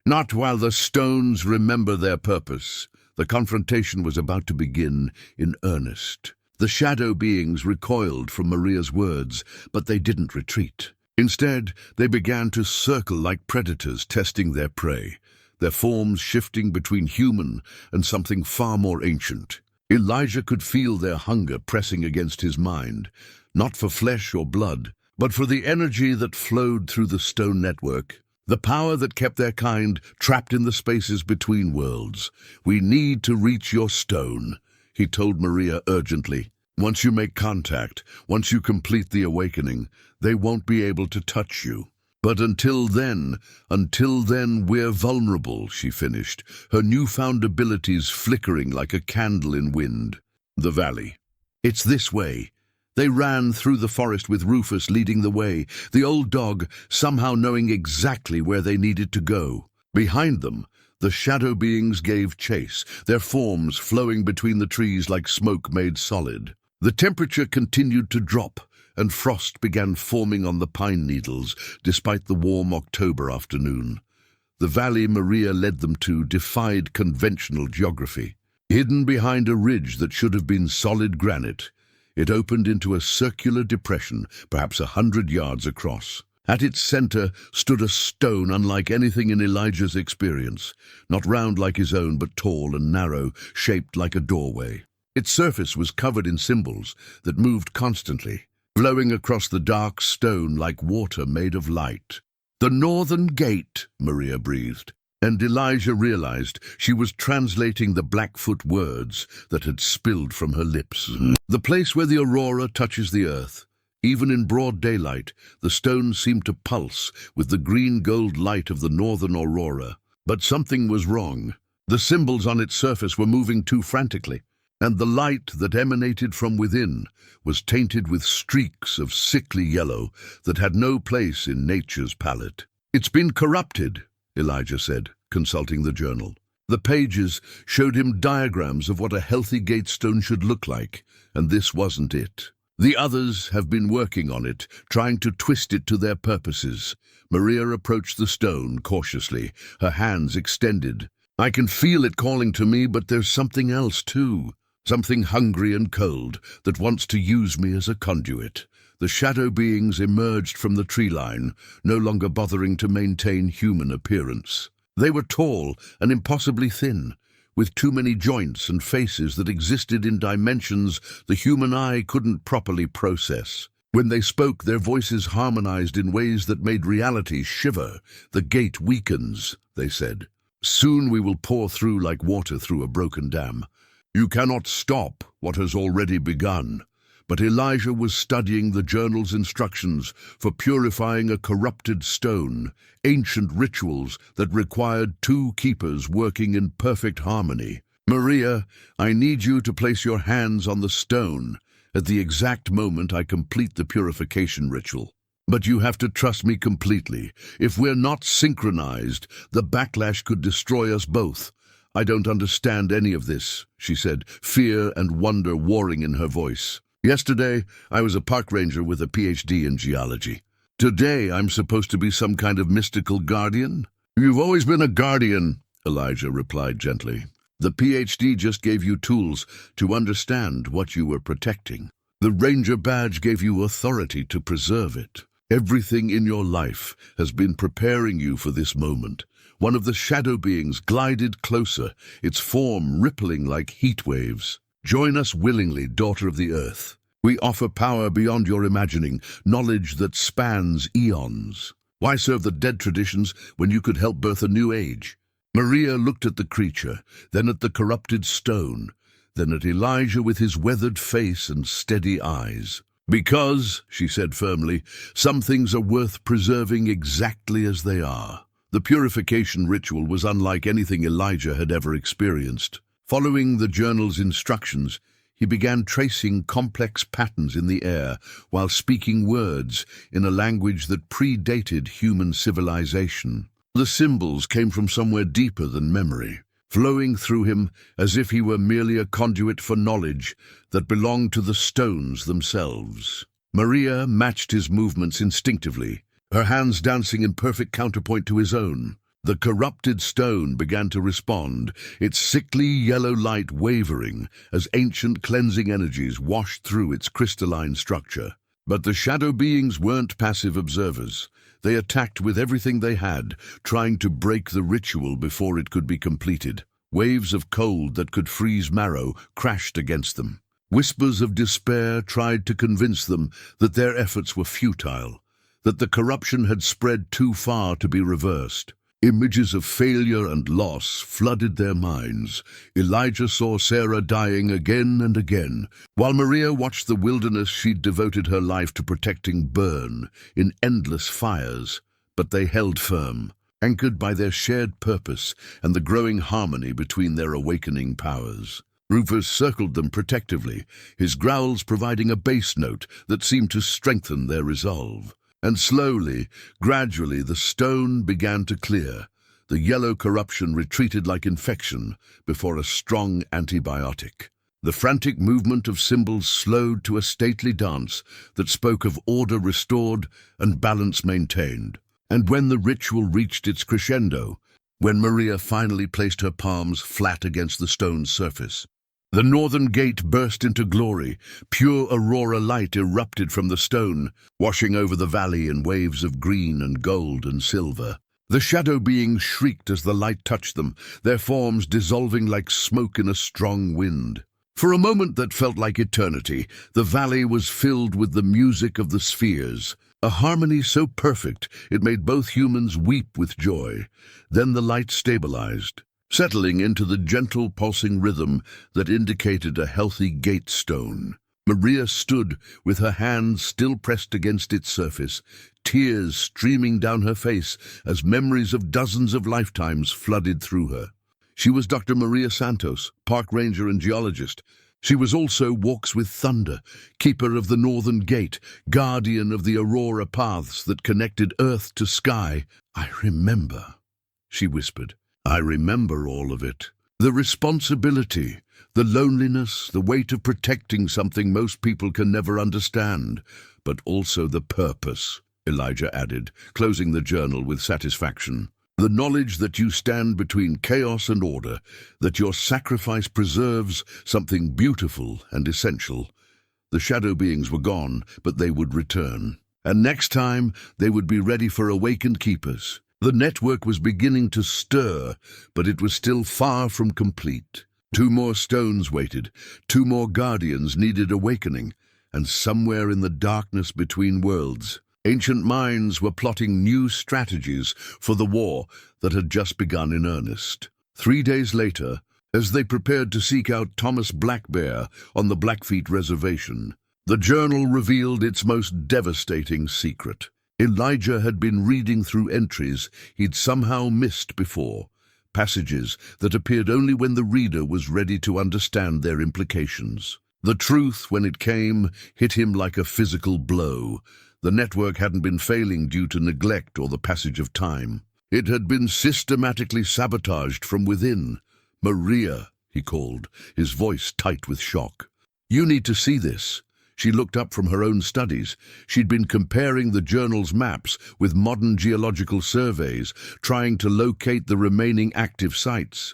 "Not while the stones remember their purpose." The confrontation was about to begin in earnest. The shadow beings recoiled from Maria's words, but they didn't retreat. Instead, they began to circle like predators testing their prey, their forms shifting between human and something far more ancient. Elijah could feel their hunger pressing against his mind, not for flesh or blood, but for the energy that flowed through the stone network. The power that kept their kind trapped in the spaces between worlds. "We need to reach your stone," he told Maria urgently. "Once you make contact, once you complete the awakening, they won't be able to touch you. But until then, we're vulnerable," she finished, her newfound abilities flickering like a candle in wind. The valley. "It's this way." They ran through the forest with Rufus leading the way, the old dog somehow knowing exactly where they needed to go. Behind them, the shadow beings gave chase, their forms flowing between the trees like smoke made solid. The temperature continued to drop, and frost began forming on the pine needles, despite the warm October afternoon. The valley Maria led them to defied conventional geography. Hidden behind a ridge that should have been solid granite, it opened into a circular depression, perhaps 100 yards across. At its center stood a stone unlike anything in Elijah's experience, not round like his own, but tall and narrow, shaped like a doorway. Its surface was covered in symbols that moved constantly, flowing across the dark stone like water made of light. "The Northern Gate," Maria breathed, and Elijah realized she was translating the Blackfoot words that had spilled from her lips. The place where the aurora touches the earth. Even in broad daylight, the stone seemed to pulse with the green-gold light of the northern aurora. But something was wrong. The symbols on its surface were moving too frantically, and the light that emanated from within was tainted with streaks of sickly yellow that had no place in nature's palette. "It's been corrupted," Elijah said, consulting the journal. The pages showed him diagrams of what a healthy gatestone should look like, and this wasn't it. "The others have been working on it, trying to twist it to their purposes." Maria approached the stone cautiously, her hands extended. "I can feel it calling to me, but there's something else too. Something hungry and cold that wants to use me as a conduit." The shadow beings emerged from the tree line, no longer bothering to maintain human appearance. They were tall and impossibly thin, with too many joints and faces that existed in dimensions the human eye couldn't properly process. When they spoke, their voices harmonized in ways that made reality shiver. "The gate weakens," they said. "Soon we will pour through like water through a broken dam. You cannot stop what has already begun." But Elijah was studying the journal's instructions for purifying a corrupted stone, ancient rituals that required two keepers working in perfect harmony. "Maria, I need you to place your hands on the stone at the exact moment I complete the purification ritual. But you have to trust me completely. If we're not synchronized, the backlash could destroy us both." "I don't understand any of this," she said, fear and wonder warring in her voice. "Yesterday, I was a park ranger with a PhD in geology. Today, I'm supposed to be some kind of mystical guardian?" "You've always been a guardian," Elijah replied gently. "The PhD just gave you tools to understand what you were protecting. The ranger badge gave you authority to preserve it. Everything in your life has been preparing you for this moment." One of the shadow beings glided closer, its form rippling like heat waves. "Join us willingly, daughter of the earth. We offer power beyond your imagining, knowledge that spans eons. Why serve the dead traditions when you could help birth a new age?" Maria looked at the creature, then at the corrupted stone, then at Elijah with his weathered face and steady eyes. "Because," she said firmly, "some things are worth preserving exactly as they are." The purification ritual was unlike anything Elijah had ever experienced. Following the journal's instructions, he began tracing complex patterns in the air while speaking words in a language that predated human civilization. The symbols came from somewhere deeper than memory, flowing through him as if he were merely a conduit for knowledge that belonged to the stones themselves. Maria matched his movements instinctively, her hands dancing in perfect counterpoint to his own. The corrupted stone began to respond, its sickly yellow light wavering as ancient cleansing energies washed through its crystalline structure. But the shadow beings weren't passive observers. They attacked with everything they had, trying to break the ritual before it could be completed. Waves of cold that could freeze marrow crashed against them. Whispers of despair tried to convince them that their efforts were futile, that the corruption had spread too far to be reversed. Images of failure and loss flooded their minds. Elijah saw Sarah dying again and again, while Maria watched the wilderness she'd devoted her life to protecting burn in endless fires. But they held firm, anchored by their shared purpose and the growing harmony between their awakening powers. Rufus circled them protectively, his growls providing a bass note that seemed to strengthen their resolve. And slowly, gradually, the stone began to clear. The yellow corruption retreated like infection before a strong antibiotic. The frantic movement of symbols slowed to a stately dance that spoke of order restored and balance maintained. And when the ritual reached its crescendo, when Maria finally placed her palms flat against the stone surface, the northern gate burst into glory. Pure aurora light erupted from the stone, washing over the valley in waves of green and gold and silver. The shadow beings shrieked as the light touched them, their forms dissolving like smoke in a strong wind. For a moment that felt like eternity, the valley was filled with the music of the spheres, a harmony so perfect it made both humans weep with joy. Then the light stabilized, settling into the gentle pulsing rhythm that indicated a healthy gate stone. Maria stood with her hands still pressed against its surface, tears streaming down her face as memories of dozens of lifetimes flooded through her. She was Dr. Maria Santos, park ranger and geologist. She was also Walks with Thunder, keeper of the Northern Gate, guardian of the Aurora paths that connected earth to sky. "I remember," she whispered. "I remember all of it. The responsibility, the loneliness, the weight of protecting something most people can never understand, but also the purpose," Elijah added, closing the journal with satisfaction. "The knowledge that you stand between chaos and order, that your sacrifice preserves something beautiful and essential." The shadow beings were gone, but they would return. And next time, they would be ready for awakened keepers. The network was beginning to stir, but it was still far from complete. 2 more stones waited, 2 more guardians needed awakening, and somewhere in the darkness between worlds, ancient minds were plotting new strategies for the war that had just begun in earnest. 3 days later, as they prepared to seek out Thomas Blackbear on the Blackfeet Reservation, the journal revealed its most devastating secret. Elijah had been reading through entries he'd somehow missed before, passages that appeared only when the reader was ready to understand their implications. The truth, when it came, hit him like a physical blow. The network hadn't been failing due to neglect or the passage of time. It had been systematically sabotaged from within. "Maria," he called, his voice tight with shock. "You need to see this." She looked up from her own studies. She'd been comparing the journal's maps with modern geological surveys, trying to locate the remaining active sites.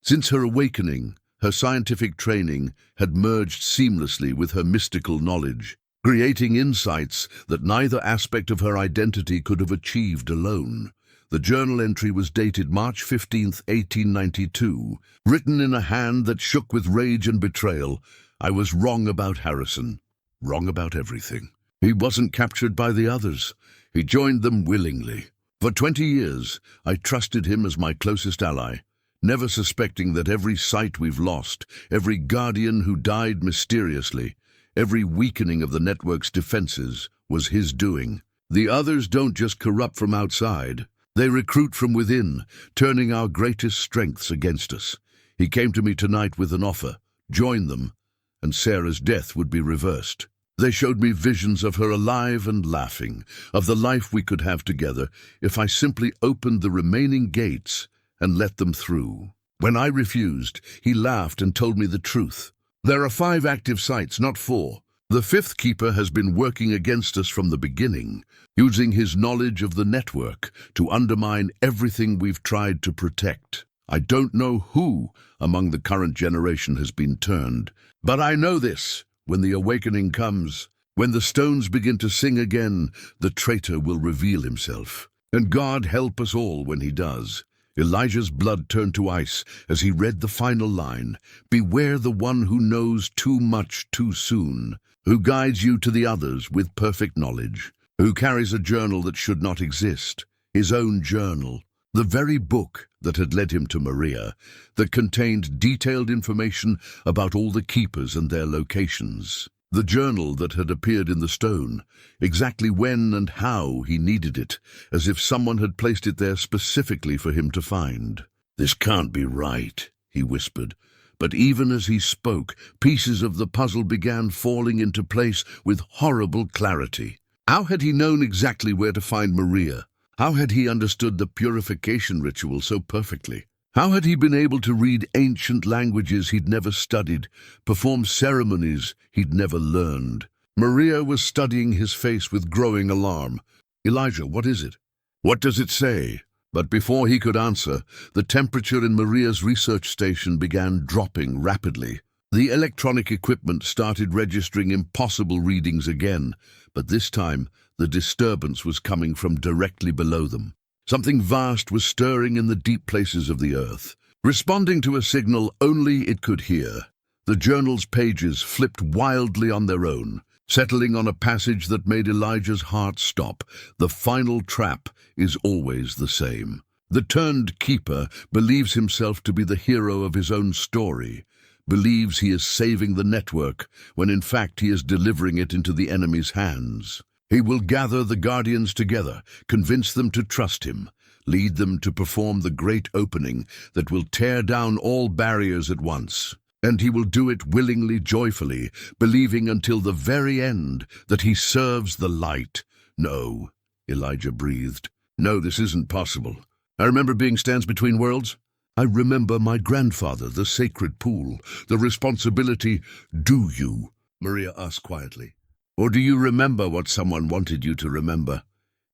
Since her awakening, her scientific training had merged seamlessly with her mystical knowledge, creating insights that neither aspect of her identity could have achieved alone. The journal entry was dated March 15th, 1892, written in a hand that shook with rage and betrayal. "I was wrong about Harrison. Wrong about everything. He wasn't captured by the others. He joined them willingly. For 20 years, I trusted him as my closest ally, never suspecting that every site we've lost, every guardian who died mysteriously, every weakening of the network's defenses was his doing. The others don't just corrupt from outside. They recruit from within, turning our greatest strengths against us. He came to me tonight with an offer. Join them, and Sarah's death would be reversed. They showed me visions of her alive and laughing, of the life we could have together if I simply opened the remaining gates and let them through. When I refused, he laughed and told me the truth. There are 5 active sites, not 4. The 5th keeper has been working against us from the beginning, using his knowledge of the network to undermine everything we've tried to protect. I don't know who among the current generation has been turned, but I know this: when the awakening comes, when the stones begin to sing again, the traitor will reveal himself. And God help us all when he does. Elijah's blood turned to ice as he read the final line: "Beware the one who knows too much too soon, who guides you to the others with perfect knowledge, who carries a journal that should not exist, his own journal." The very book that had led him to Maria, that contained detailed information about all the keepers and their locations. The journal that had appeared in the stone, exactly when and how he needed it, as if someone had placed it there specifically for him to find. "This can't be right," he whispered. But even as he spoke, pieces of the puzzle began falling into place with horrible clarity. How had he known exactly where to find Maria? How had he understood the purification ritual so perfectly? How had he been able to read ancient languages he'd never studied, perform ceremonies he'd never learned? Maria was studying his face with growing alarm. "Elijah, what is it? What does it say?" But before he could answer, the temperature in Maria's research station began dropping rapidly. The electronic equipment started registering impossible readings again, but this time the disturbance was coming from directly below them. Something vast was stirring in the deep places of the earth, responding to a signal only it could hear. The journal's pages flipped wildly on their own, settling on a passage that made Elijah's heart stop. The final trap is always the same. The turned keeper believes himself to be the hero of his own story, believes he is saving the network, when in fact he is delivering it into the enemy's hands. He will gather the guardians together, convince them to trust him, lead them to perform the great opening that will tear down all barriers at once. And he will do it willingly, joyfully, believing until the very end that he serves the light. "No," Elijah breathed. "No, this isn't possible. I remember being stands between worlds. I remember my grandfather, the sacred pool, the responsibility." "Do you?" Maria asked quietly. "Or do you remember what someone wanted you to remember?"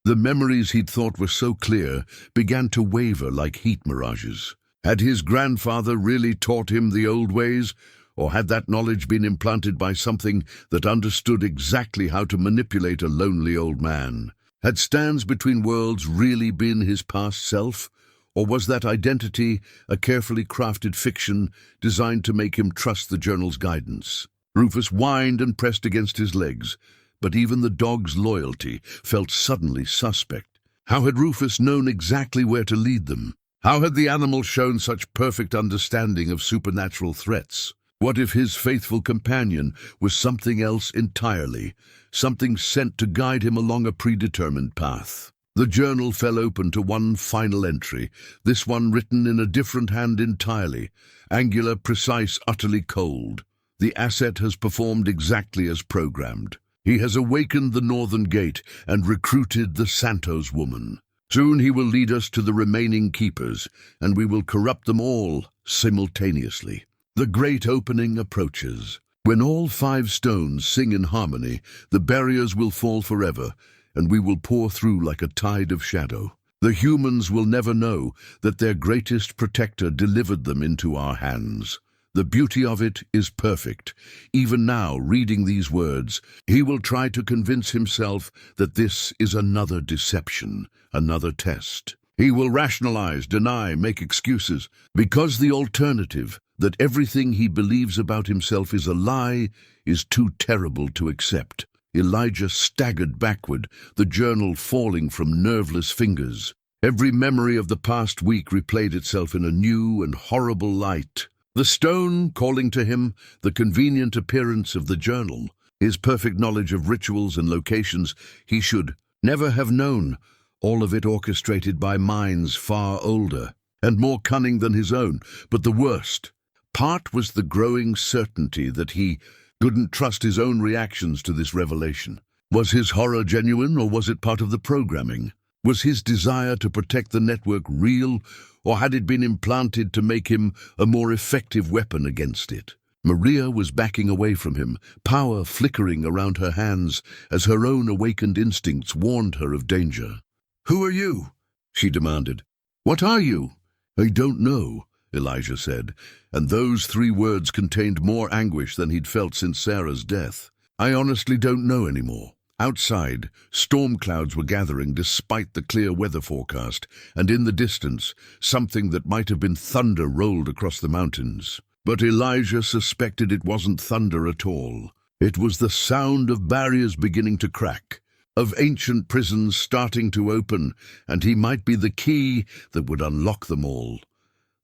The memories he'd thought were so clear began to waver like heat mirages. Had his grandfather really taught him the old ways, or had that knowledge been implanted by something that understood exactly how to manipulate a lonely old man? Had Stands Between Worlds really been his past self, or was that identity a carefully crafted fiction designed to make him trust the journal's guidance? Rufus whined and pressed against his legs, but even the dog's loyalty felt suddenly suspect. How had Rufus known exactly where to lead them? How had the animal shown such perfect understanding of supernatural threats? What if his faithful companion was something else entirely, something sent to guide him along a predetermined path? The journal fell open to one final entry, this one written in a different hand entirely, angular, precise, utterly cold. "The asset has performed exactly as programmed. He has awakened the Northern Gate and recruited the Santos woman. Soon he will lead us to the remaining keepers, and we will corrupt them all simultaneously." The great opening approaches. When all 5 stones sing in harmony, the barriers will fall forever, and we will pour through like a tide of shadow. The humans will never know that their greatest protector delivered them into our hands. The beauty of it is perfect. Even now, reading these words, he will try to convince himself that this is another deception, another test. He will rationalize, deny, make excuses, because the alternative, that everything he believes about himself is a lie, is too terrible to accept. Elijah staggered backward, the journal falling from nerveless fingers. Every memory of the past week replayed itself in a new and horrible light. The stone calling to him, the convenient appearance of the journal, his perfect knowledge of rituals and locations he should never have known, all of it orchestrated by minds far older and more cunning than his own. But the worst part was the growing certainty that he couldn't trust his own reactions to this revelation. Was his horror genuine, or was it part of the programming? Was his desire to protect the network real, or had it been implanted to make him a more effective weapon against it? Maria was backing away from him, power flickering around her hands as her own awakened instincts warned her of danger. "Who are you?" she demanded. "What are you?" "I don't know," Elijah said, and those 3 words contained more anguish than he'd felt since Sarah's death. "I honestly don't know anymore." Outside, storm clouds were gathering despite the clear weather forecast, and in the distance, something that might have been thunder rolled across the mountains. But Elijah suspected it wasn't thunder at all. It was the sound of barriers beginning to crack, of ancient prisons starting to open, and he might be the key that would unlock them all.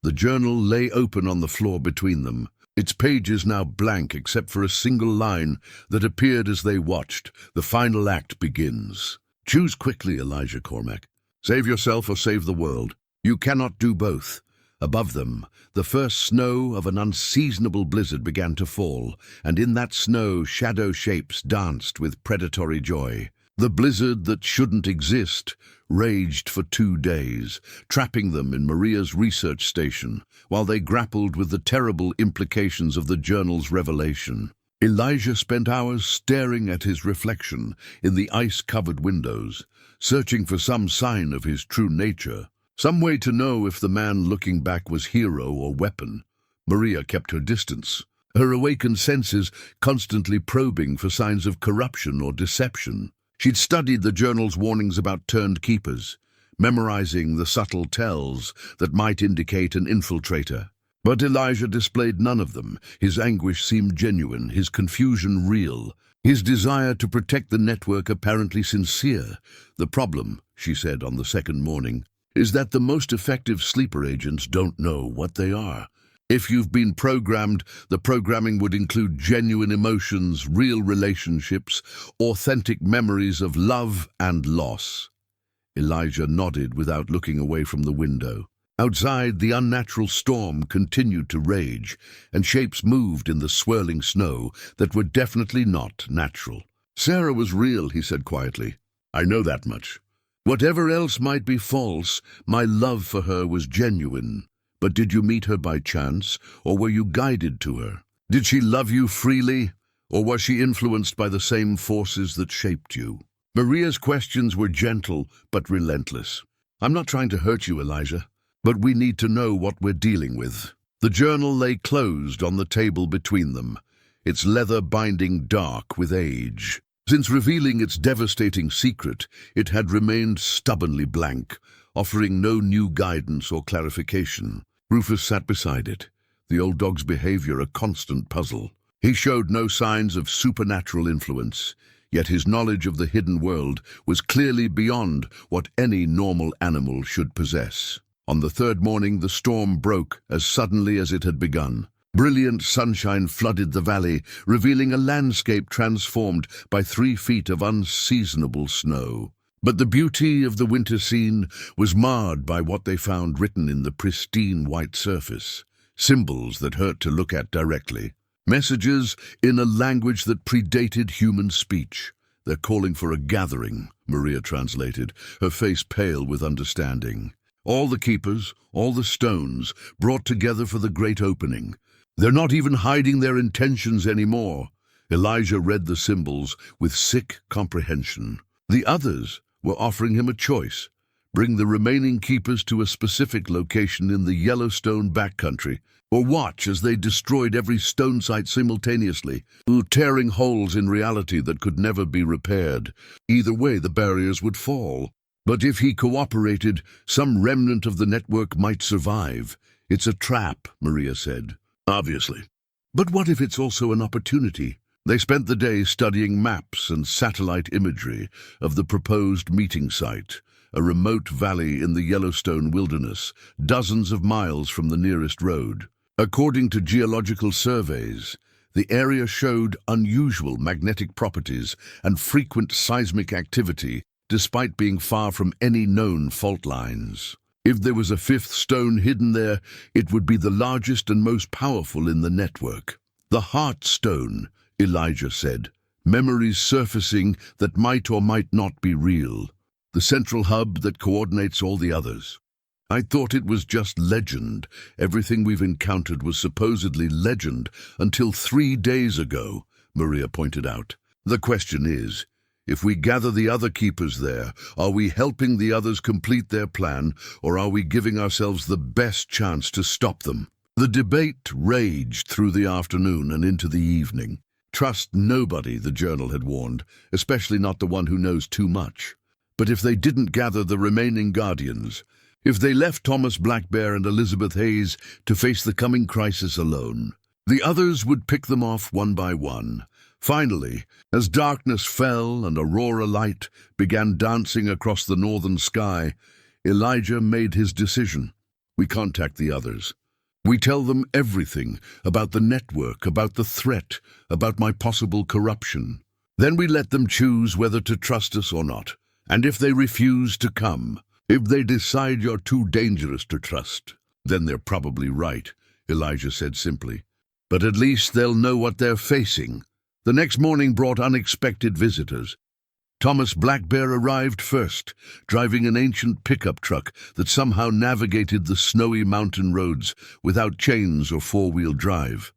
The journal lay open on the floor between them, its pages now blank except for a single line that appeared as they watched. "The final act begins. Choose quickly, Elijah Cormac. Save yourself or save the world. You cannot do both." Above them, the first snow of an unseasonable blizzard began to fall, and in that snow shadow shapes danced with predatory joy. The blizzard that shouldn't exist raged for 2 days, trapping them in Maria's research station while they grappled with the terrible implications of the journal's revelation. Elijah spent hours staring at his reflection in the ice-covered windows, searching for some sign of his true nature, some way to know if the man looking back was hero or weapon. Maria kept her distance, her awakened senses constantly probing for signs of corruption or deception. She'd studied the journal's warnings about turned keepers, memorizing the subtle tells that might indicate an infiltrator. But Elijah displayed none of them. His anguish seemed genuine, his confusion real, his desire to protect the network apparently sincere. "The problem," she said on the second morning, "is that the most effective sleeper agents don't know what they are. If you've been programmed, the programming would include genuine emotions, real relationships, authentic memories of love and loss." Elijah nodded without looking away from the window. Outside, the unnatural storm continued to rage, and shapes moved in the swirling snow that were definitely not natural. "Sarah was real," he said quietly. "I know that much. Whatever else might be false, my love for her was genuine. But did you meet her by chance, or were you guided to her? Did she love you freely, or was she influenced by the same forces that shaped you?" Maria's questions were gentle but relentless. "I'm not trying to hurt you, Elijah, but we need to know what we're dealing with." The journal lay closed on the table between them, its leather binding dark with age. Since revealing its devastating secret, it had remained stubbornly blank, offering no new guidance or clarification. Rufus sat beside it, the old dog's behavior a constant puzzle. He showed no signs of supernatural influence, yet his knowledge of the hidden world was clearly beyond what any normal animal should possess. On the third morning, the storm broke as suddenly as it had begun. Brilliant sunshine flooded the valley, revealing a landscape transformed by 3 feet of unseasonable snow. But the beauty of the winter scene was marred by what they found written in the pristine white surface, symbols that hurt to look at directly. Messages in a language that predated human speech. "They're calling for a gathering," Maria translated, her face pale with understanding. "All the keepers, all the stones, brought together for the great opening. They're not even hiding their intentions anymore." Elijah read the symbols with sick comprehension. The others were offering him a choice: bring the remaining keepers to a specific location in the Yellowstone backcountry, or watch as they destroyed every stone site simultaneously, tearing holes in reality that could never be repaired. Either way, the barriers would fall. But if he cooperated, some remnant of the network might survive. "It's a trap," Maria said. "Obviously. But what if it's also an opportunity?" They spent the day studying maps and satellite imagery of the proposed meeting site, a remote valley in the Yellowstone wilderness, dozens of miles from the nearest road. According to geological surveys, the area showed unusual magnetic properties and frequent seismic activity, despite being far from any known fault lines. If there was a 5th stone hidden there, it would be the largest and most powerful in the network. "The heart stone," Elijah said, "memories surfacing that might or might not be real. The central hub that coordinates all the others." "I thought it was just legend. Everything we've encountered was supposedly legend until 3 days ago," Maria pointed out. "The question is, if we gather the other keepers there, are we helping the others complete their plan, or are we giving ourselves the best chance to stop them?" The debate raged through the afternoon and into the evening. Trust nobody, the journal had warned, especially not the one who knows too much. But if they didn't gather the remaining guardians, if they left Thomas Blackbear and Elizabeth Hayes to face the coming crisis alone, the others would pick them off one by one. Finally, as darkness fell and aurora light began dancing across the northern sky, Elijah made his decision. "We contact the others. We tell them everything about the network, about the threat, about my possible corruption. Then we let them choose whether to trust us or not. And if they refuse to come, if they decide you're too dangerous to trust, then they're probably right," Elijah said simply. "But at least they'll know what they're facing." The next morning brought unexpected visitors. Thomas Blackbear arrived first, driving an ancient pickup truck that somehow navigated the snowy mountain roads without chains or four-wheel drive.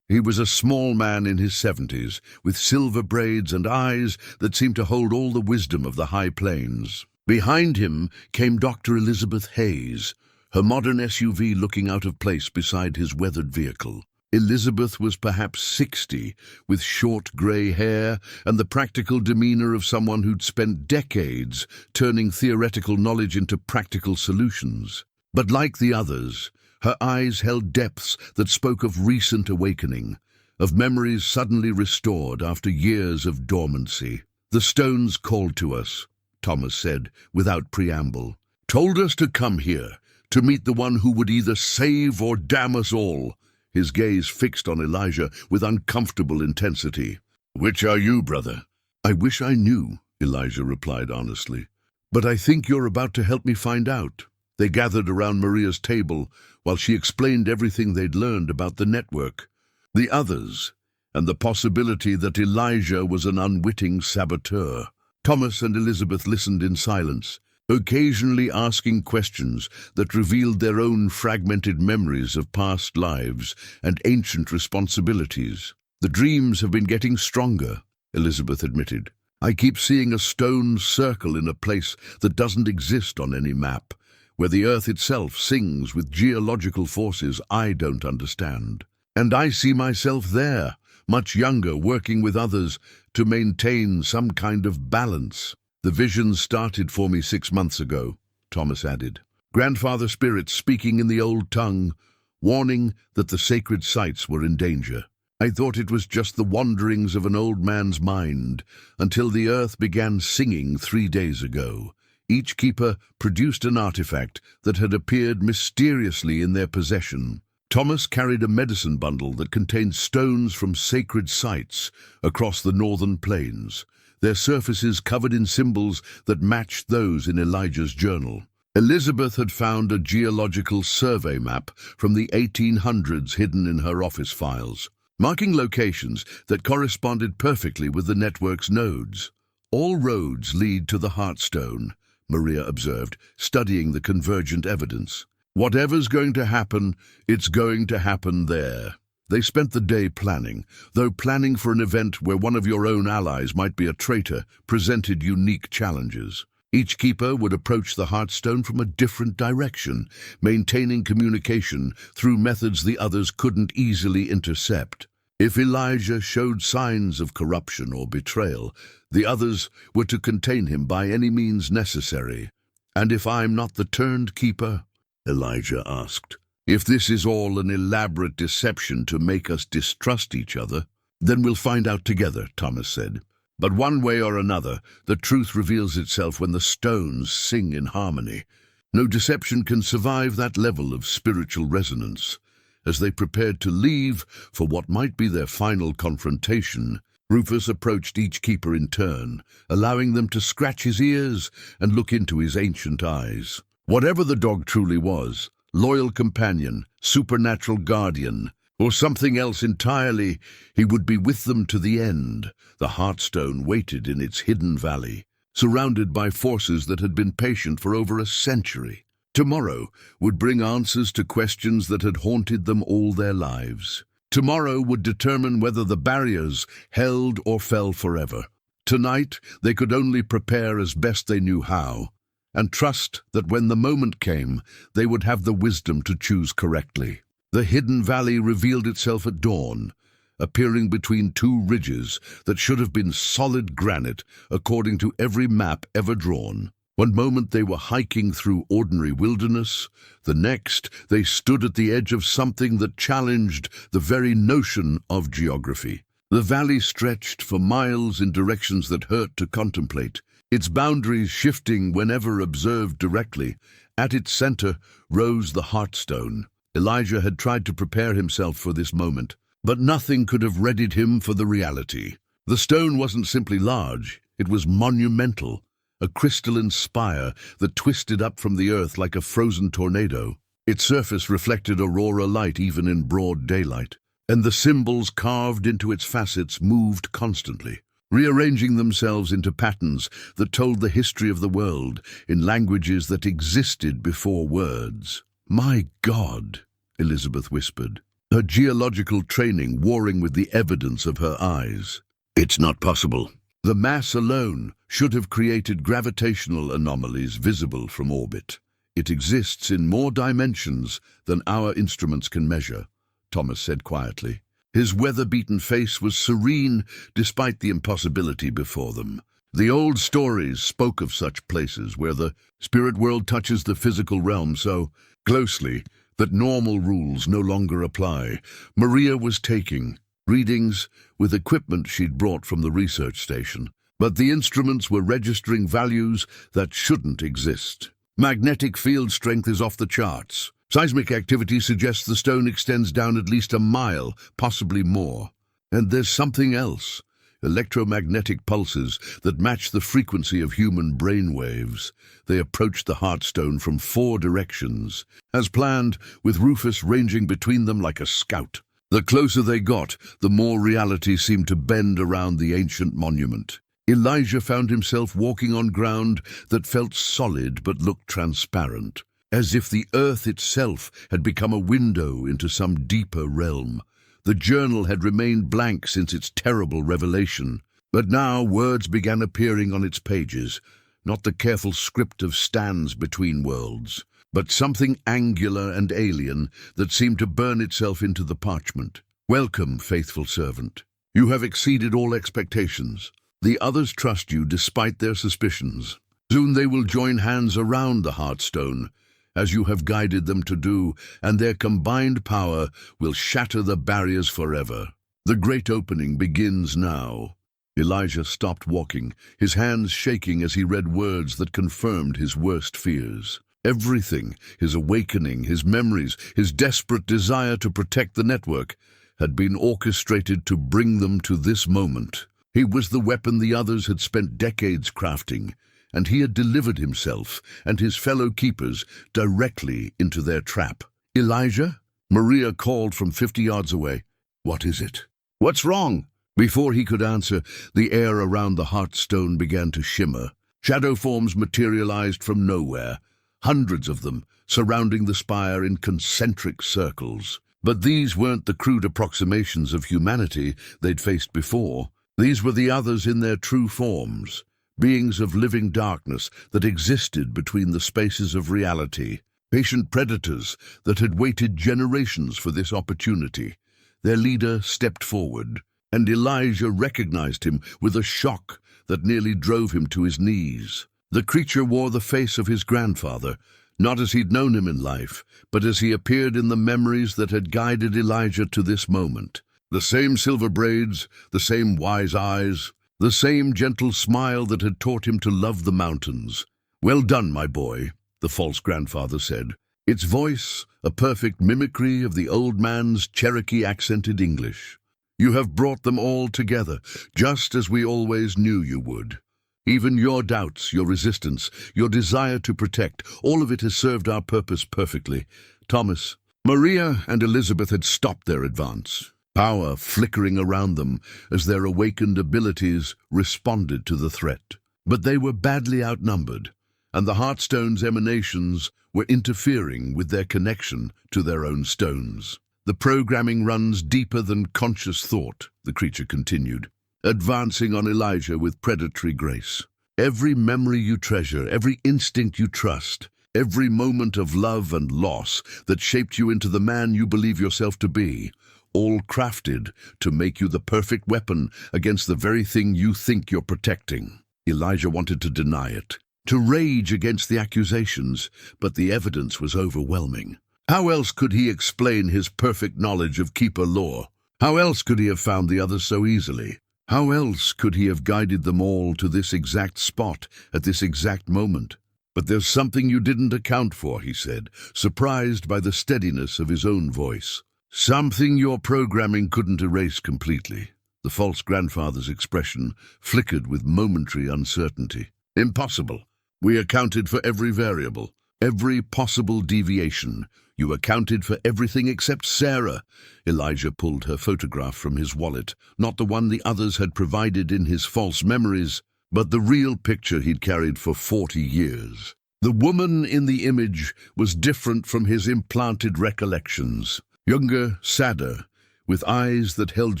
He was a small man in his 70s, with silver braids and eyes that seemed to hold all the wisdom of the high plains. Behind him came Dr. Elizabeth Hayes, her modern SUV looking out of place beside his weathered vehicle. Elizabeth was perhaps 60, with short grey hair and the practical demeanour of someone who'd spent decades turning theoretical knowledge into practical solutions. But like the others, her eyes held depths that spoke of recent awakening, of memories suddenly restored after years of dormancy. "The stones called to us," Thomas said, without preamble. "Told us to come here, to meet the one who would either save or damn us all." His gaze fixed on Elijah with uncomfortable intensity. "Which are you, brother?" "I wish I knew," Elijah replied honestly. "But I think you're about to help me find out." They gathered around Maria's table while she explained everything they'd learned about the network, the others, and the possibility that Elijah was an unwitting saboteur. Thomas and Elizabeth listened in silence, occasionally asking questions that revealed their own fragmented memories of past lives and ancient responsibilities. "The dreams have been getting stronger," Elizabeth admitted. "I keep seeing a stone circle in a place that doesn't exist on any map, where the earth itself sings with geological forces I don't understand. And I see myself there, much younger, working with others to maintain some kind of balance." "The visions started for me 6 months ago," Thomas added. "Grandfather spirits speaking in the old tongue, warning that the sacred sites were in danger. I thought it was just the wanderings of an old man's mind, until the earth began singing 3 days ago. Each keeper produced an artifact that had appeared mysteriously in their possession. Thomas carried a medicine bundle that contained stones from sacred sites across the northern plains, their surfaces covered in symbols that matched those in Elijah's journal. Elizabeth had found a geological survey map from the 1800s hidden in her office files, marking locations that corresponded perfectly with the network's nodes. "All roads lead to the Heartstone," Maria observed, studying the convergent evidence. "Whatever's going to happen, it's going to happen there." They spent the day planning, though planning for an event where one of your own allies might be a traitor presented unique challenges. Each keeper would approach the Heartstone from a different direction, maintaining communication through methods the others couldn't easily intercept. If Elijah showed signs of corruption or betrayal, the others were to contain him by any means necessary. "And if I'm not the turned keeper?" Elijah asked. "If this is all an elaborate deception to make us distrust each other, then we'll find out together," Thomas said. "But one way or another, the truth reveals itself when the stones sing in harmony. No deception can survive that level of spiritual resonance." As they prepared to leave for what might be their final confrontation, Rufus approached each keeper in turn, allowing them to scratch his ears and look into his ancient eyes. Whatever the dog truly was, loyal companion, supernatural guardian, or something else entirely, he would be with them to the end. The Heartstone waited in its hidden valley, surrounded by forces that had been patient for over a century. Tomorrow would bring answers to questions that had haunted them all their lives. Tomorrow would determine whether the barriers held or fell forever. Tonight they could only prepare as best they knew how, and trust that when the moment came, they would have the wisdom to choose correctly. The hidden valley revealed itself at dawn, appearing between 2 ridges that should have been solid granite according to every map ever drawn. One moment they were hiking through ordinary wilderness, the next they stood at the edge of something that challenged the very notion of geography. The valley stretched for miles in directions that hurt to contemplate, its boundaries shifting whenever observed directly. At its center rose the Heartstone. Elijah had tried to prepare himself for this moment, but nothing could have readied him for the reality. The stone wasn't simply large, it was monumental. A crystalline spire that twisted up from the earth like a frozen tornado. Its surface reflected aurora light even in broad daylight, and the symbols carved into its facets moved constantly. rearranging themselves into patterns that told the history of the world in languages that existed before words. "My God," Elizabeth whispered, her geological training warring with the evidence of her eyes. "It's not possible. The mass alone should have created gravitational anomalies visible from orbit. It exists in more dimensions than our instruments can measure," Thomas said quietly. His weather-beaten face was serene despite the impossibility before them. The old stories spoke of such places where the spirit world touches the physical realm so closely that normal rules no longer apply. Maria was taking readings with equipment she'd brought from the research station, but the instruments were registering values that shouldn't exist. Magnetic field strength is off the charts. Seismic activity suggests the stone extends down at least a mile, possibly more. And there's something else. Electromagnetic pulses that match the frequency of human brain waves. They approached the Heartstone from 4 directions, as planned, with Rufus ranging between them like a scout. The closer they got, the more reality seemed to bend around the ancient monument. Elijah found himself walking on ground that felt solid but looked transparent, as if the earth itself had become a window into some deeper realm. The journal had remained blank since its terrible revelation, but now words began appearing on its pages, not the careful script of stands between worlds, but something angular and alien that seemed to burn itself into the parchment. "Welcome, faithful servant. You have exceeded all expectations. The others trust you despite their suspicions. Soon they will join hands around the Heartstone, as you have guided them to do, and their combined power will shatter the barriers forever. The great opening begins now." Elijah stopped walking, his hands shaking as he read words that confirmed his worst fears. Everything, his awakening, his memories, his desperate desire to protect the network, had been orchestrated to bring them to this moment. He was the weapon the others had spent decades crafting, and he had delivered himself and his fellow keepers directly into their trap. "Elijah?" Maria called from 50 yards away. "What is it? What's wrong?" Before he could answer, the air around the Heartstone began to shimmer. Shadow forms materialized from nowhere, hundreds of them, surrounding the spire in concentric circles. But these weren't the crude approximations of humanity they'd faced before. These were the others in their true forms. Beings of living darkness that existed between the spaces of reality, patient predators that had waited generations for this opportunity. Their leader stepped forward, and Elijah recognized him with a shock that nearly drove him to his knees. The creature wore the face of his grandfather, not as he'd known him in life, but as he appeared in the memories that had guided Elijah to this moment. The same silver braids, the same wise eyes, the same gentle smile that had taught him to love the mountains. "Well done, my boy," the false grandfather said, its voice a perfect mimicry of the old man's Cherokee-accented English. "You have brought them all together, just as we always knew you would. Even your doubts, your resistance, your desire to protect, all of it has served our purpose perfectly." Thomas, Maria, and Elizabeth had stopped their advance, power flickering around them as their awakened abilities responded to the threat. But they were badly outnumbered, and the Heartstone's emanations were interfering with their connection to their own stones. "The programming runs deeper than conscious thought," the creature continued, advancing on Elijah with predatory grace. "Every memory you treasure, every instinct you trust, every moment of love and loss that shaped you into the man you believe yourself to be, all crafted to make you the perfect weapon against the very thing you think you're protecting." Elijah wanted to deny it, to rage against the accusations, but the evidence was overwhelming. How else could he explain his perfect knowledge of Keeper lore? How else could he have found the others so easily? How else could he have guided them all to this exact spot at this exact moment? "But there's something you didn't account for," he said, surprised by the steadiness of his own voice. "Something your programming couldn't erase completely." The false grandfather's expression flickered with momentary uncertainty. "Impossible. We accounted for every variable. Every possible deviation. You accounted for everything except Sarah. Elijah pulled her photograph from his wallet, not the one the others had provided in his false memories, but the real picture he'd carried for 40 years. The woman in the image was different from his implanted recollections. Younger, sadder, with eyes that held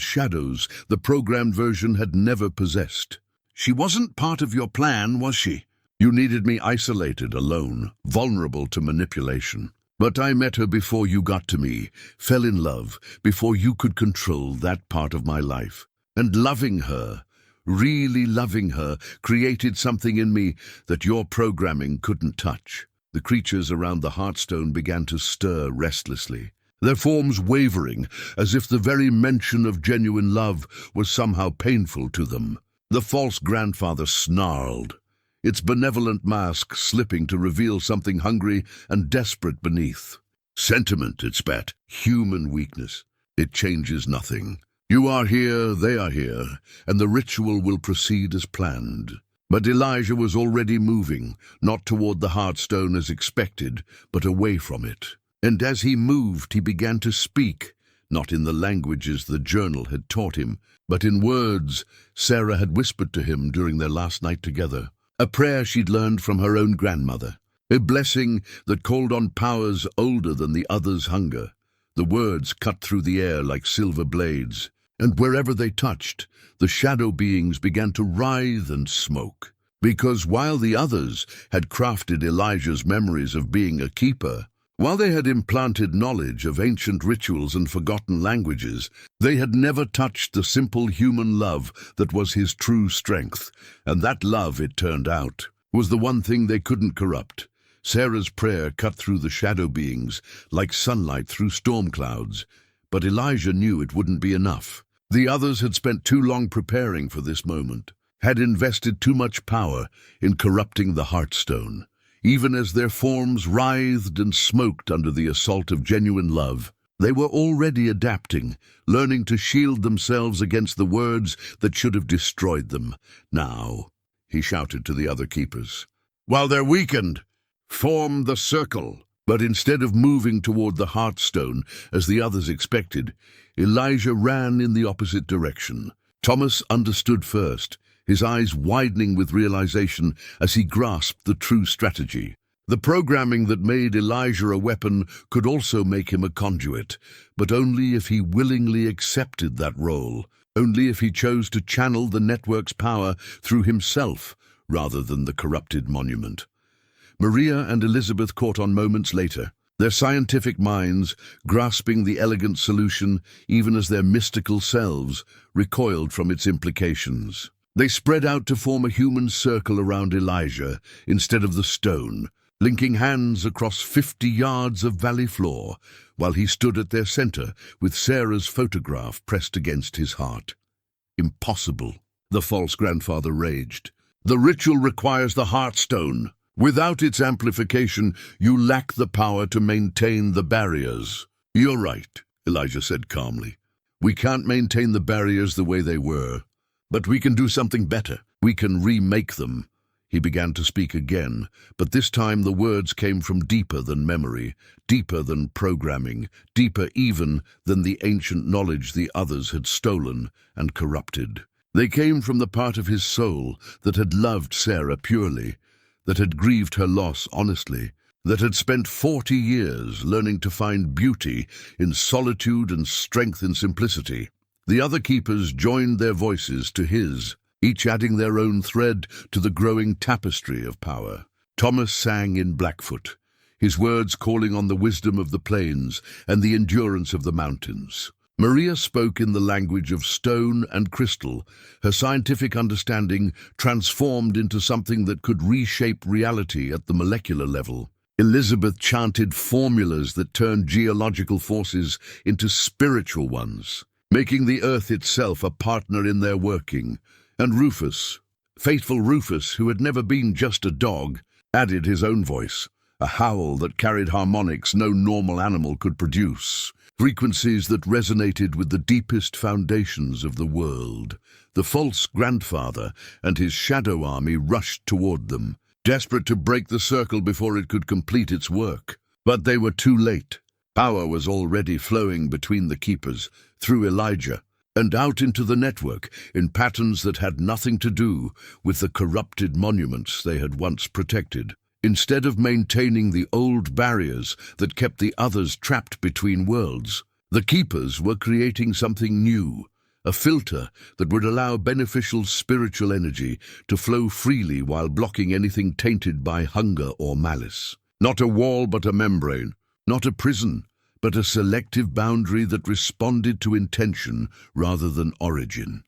shadows the programmed version had never possessed. She wasn't part of your plan, was she? You needed me isolated, alone, vulnerable to manipulation. But I met her before you got to me, fell in love, before you could control that part of my life. And loving her, really loving her, created something in me that your programming couldn't touch. The creatures around the heartstone began to stir restlessly, their forms wavering, as if the very mention of genuine love was somehow painful to them. The false grandfather snarled, its benevolent mask slipping to reveal something hungry and desperate beneath. Sentiment, it spat, human weakness. It changes nothing. You are here, they are here, and the ritual will proceed as planned. But Elijah was already moving, not toward the heartstone as expected, but away from it. And as he moved, he began to speak, not in the languages the journal had taught him, but in words Sarah had whispered to him during their last night together. A prayer she'd learned from her own grandmother, a blessing that called on powers older than the others' hunger. The words cut through the air like silver blades, and wherever they touched, the shadow beings began to writhe and smoke. Because while the others had crafted Elijah's memories of being a keeper, while they had implanted knowledge of ancient rituals and forgotten languages, they had never touched the simple human love that was his true strength. And that love, it turned out, was the one thing they couldn't corrupt. Sarah's prayer cut through the shadow beings like sunlight through storm clouds. But Elijah knew it wouldn't be enough. The others had spent too long preparing for this moment, had invested too much power in corrupting the heartstone. Even as their forms writhed and smoked under the assault of genuine love, they were already adapting, learning to shield themselves against the words that should have destroyed them. Now, he shouted to the other keepers, while they're weakened, form the circle. But instead of moving toward the heartstone, as the others expected, Elijah ran in the opposite direction. Thomas understood first, his eyes widening with realization as he grasped the true strategy. The programming that made Elijah a weapon could also make him a conduit, but only if he willingly accepted that role, only if he chose to channel the network's power through himself rather than the corrupted monument. Maria and Elizabeth caught on moments later, their scientific minds grasping the elegant solution even as their mystical selves recoiled from its implications. They spread out to form a human circle around Elijah instead of the stone, linking hands across 50 yards of valley floor, while he stood at their center with Sarah's photograph pressed against his heart. Impossible, the false grandfather raged. The ritual requires the heartstone. Without its amplification, you lack the power to maintain the barriers. You're right, Elijah said calmly. We can't maintain the barriers the way they were. But we can do something better. We can remake them. He began to speak again, but this time the words came from deeper than memory, deeper than programming, deeper even than the ancient knowledge the others had stolen and corrupted. They came from the part of his soul that had loved Sarah purely, that had grieved her loss honestly, that had spent 40 years learning to find beauty in solitude and strength in simplicity. The other keepers joined their voices to his, each adding their own thread to the growing tapestry of power. Thomas sang in Blackfoot, his words calling on the wisdom of the plains and the endurance of the mountains. Maria spoke in the language of stone and crystal, her scientific understanding transformed into something that could reshape reality at the molecular level. Elizabeth chanted formulas that turned geological forces into spiritual ones, making the earth itself a partner in their working. And Rufus, faithful Rufus, who had never been just a dog, added his own voice, a howl that carried harmonics no normal animal could produce, frequencies that resonated with the deepest foundations of the world. The false grandfather and his shadow army rushed toward them, desperate to break the circle before it could complete its work. But they were too late. Power was already flowing between the keepers, through Elijah, and out into the network in patterns that had nothing to do with the corrupted monuments they had once protected. Instead of maintaining the old barriers that kept the others trapped between worlds, the keepers were creating something new, a filter that would allow beneficial spiritual energy to flow freely while blocking anything tainted by hunger or malice. Not a wall but a membrane, not a prison, but a selective boundary that responded to intention rather than origin.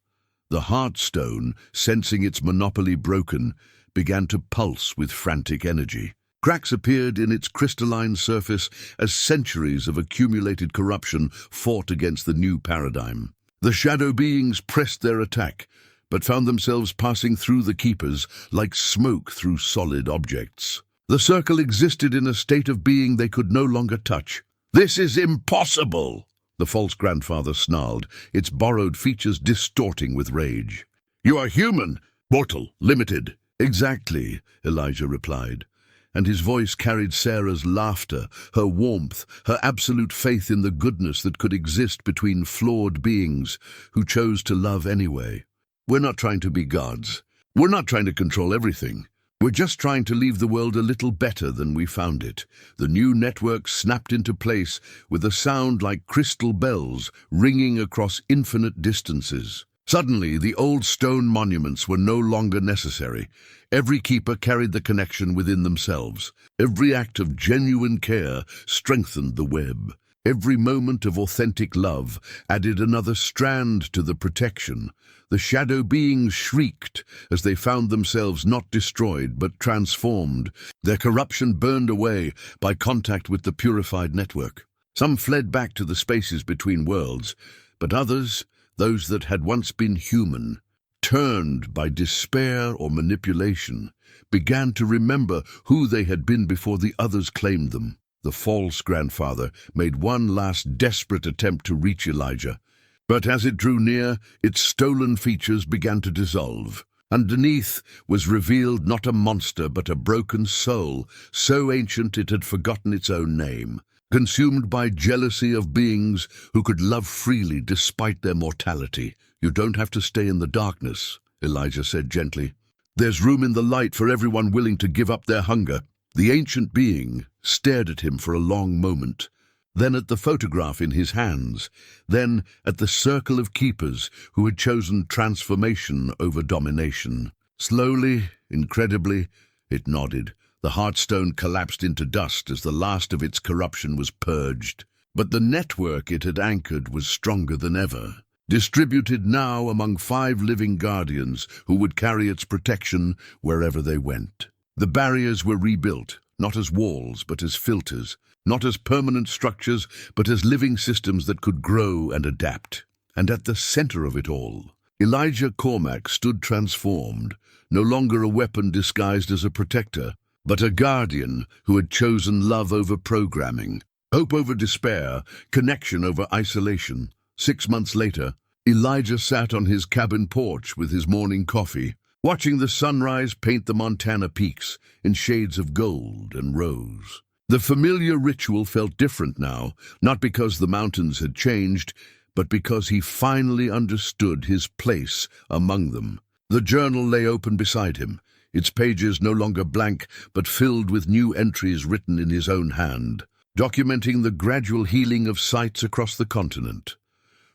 The Heartstone, sensing its monopoly broken, began to pulse with frantic energy. Cracks appeared in its crystalline surface as centuries of accumulated corruption fought against the new paradigm. The shadow beings pressed their attack, but found themselves passing through the keepers like smoke through solid objects. The circle existed in a state of being they could no longer touch. "This is impossible!" the false grandfather snarled, its borrowed features distorting with rage. "You are human, mortal, limited." "Exactly," Elijah replied, and his voice carried Sarah's laughter, her warmth, her absolute faith in the goodness that could exist between flawed beings who chose to love anyway. "We're not trying to be gods. We're not trying to control everything. We're just trying to leave the world a little better than we found it." The new network snapped into place with a sound like crystal bells ringing across infinite distances. Suddenly, the old stone monuments were no longer necessary. Every keeper carried the connection within themselves. Every act of genuine care strengthened the web. Every moment of authentic love added another strand to the protection. The shadow beings shrieked as they found themselves not destroyed but transformed, their corruption burned away by contact with the purified network. Some fled back to the spaces between worlds, but others, those that had once been human, turned by despair or manipulation, began to remember who they had been before the others claimed them. The false grandfather made one last desperate attempt to reach Elijah, but as it drew near, its stolen features began to dissolve. Underneath was revealed not a monster but a broken soul, so ancient it had forgotten its own name. Consumed by jealousy of beings who could love freely despite their mortality. "You don't have to stay in the darkness," Elijah said gently. "There's room in the light for everyone willing to give up their hunger." The ancient being stared at him for a long moment, then at the photograph in his hands, then at the circle of keepers who had chosen transformation over domination. Slowly, incredibly, it nodded. The Heartstone collapsed into dust as the last of its corruption was purged. But the network it had anchored was stronger than ever, distributed now among 5 living guardians who would carry its protection wherever they went. The barriers were rebuilt, not as walls but as filters, not as permanent structures but as living systems that could grow and adapt. And at the center of it all, Elijah Cormac stood transformed, no longer a weapon disguised as a protector, but a guardian who had chosen love over programming, hope over despair, connection over isolation. 6 months later, Elijah sat on his cabin porch with his morning coffee, watching the sunrise paint the Montana peaks in shades of gold and rose. The familiar ritual felt different now, not because the mountains had changed, but because he finally understood his place among them. The journal lay open beside him, its pages no longer blank, but filled with new entries written in his own hand, documenting the gradual healing of sites across the continent.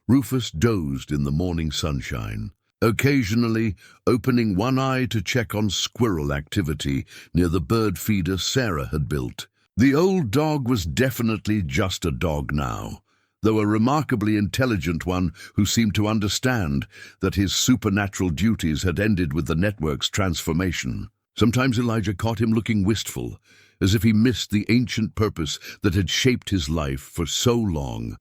Rufus dozed in the morning sunshine, occasionally opening one eye to check on squirrel activity near the bird feeder Sarah had built. The old dog was definitely just a dog now, though a remarkably intelligent one who seemed to understand that his supernatural duties had ended with the network's transformation. Sometimes Elijah caught him looking wistful, as if he missed the ancient purpose that had shaped his life for so long.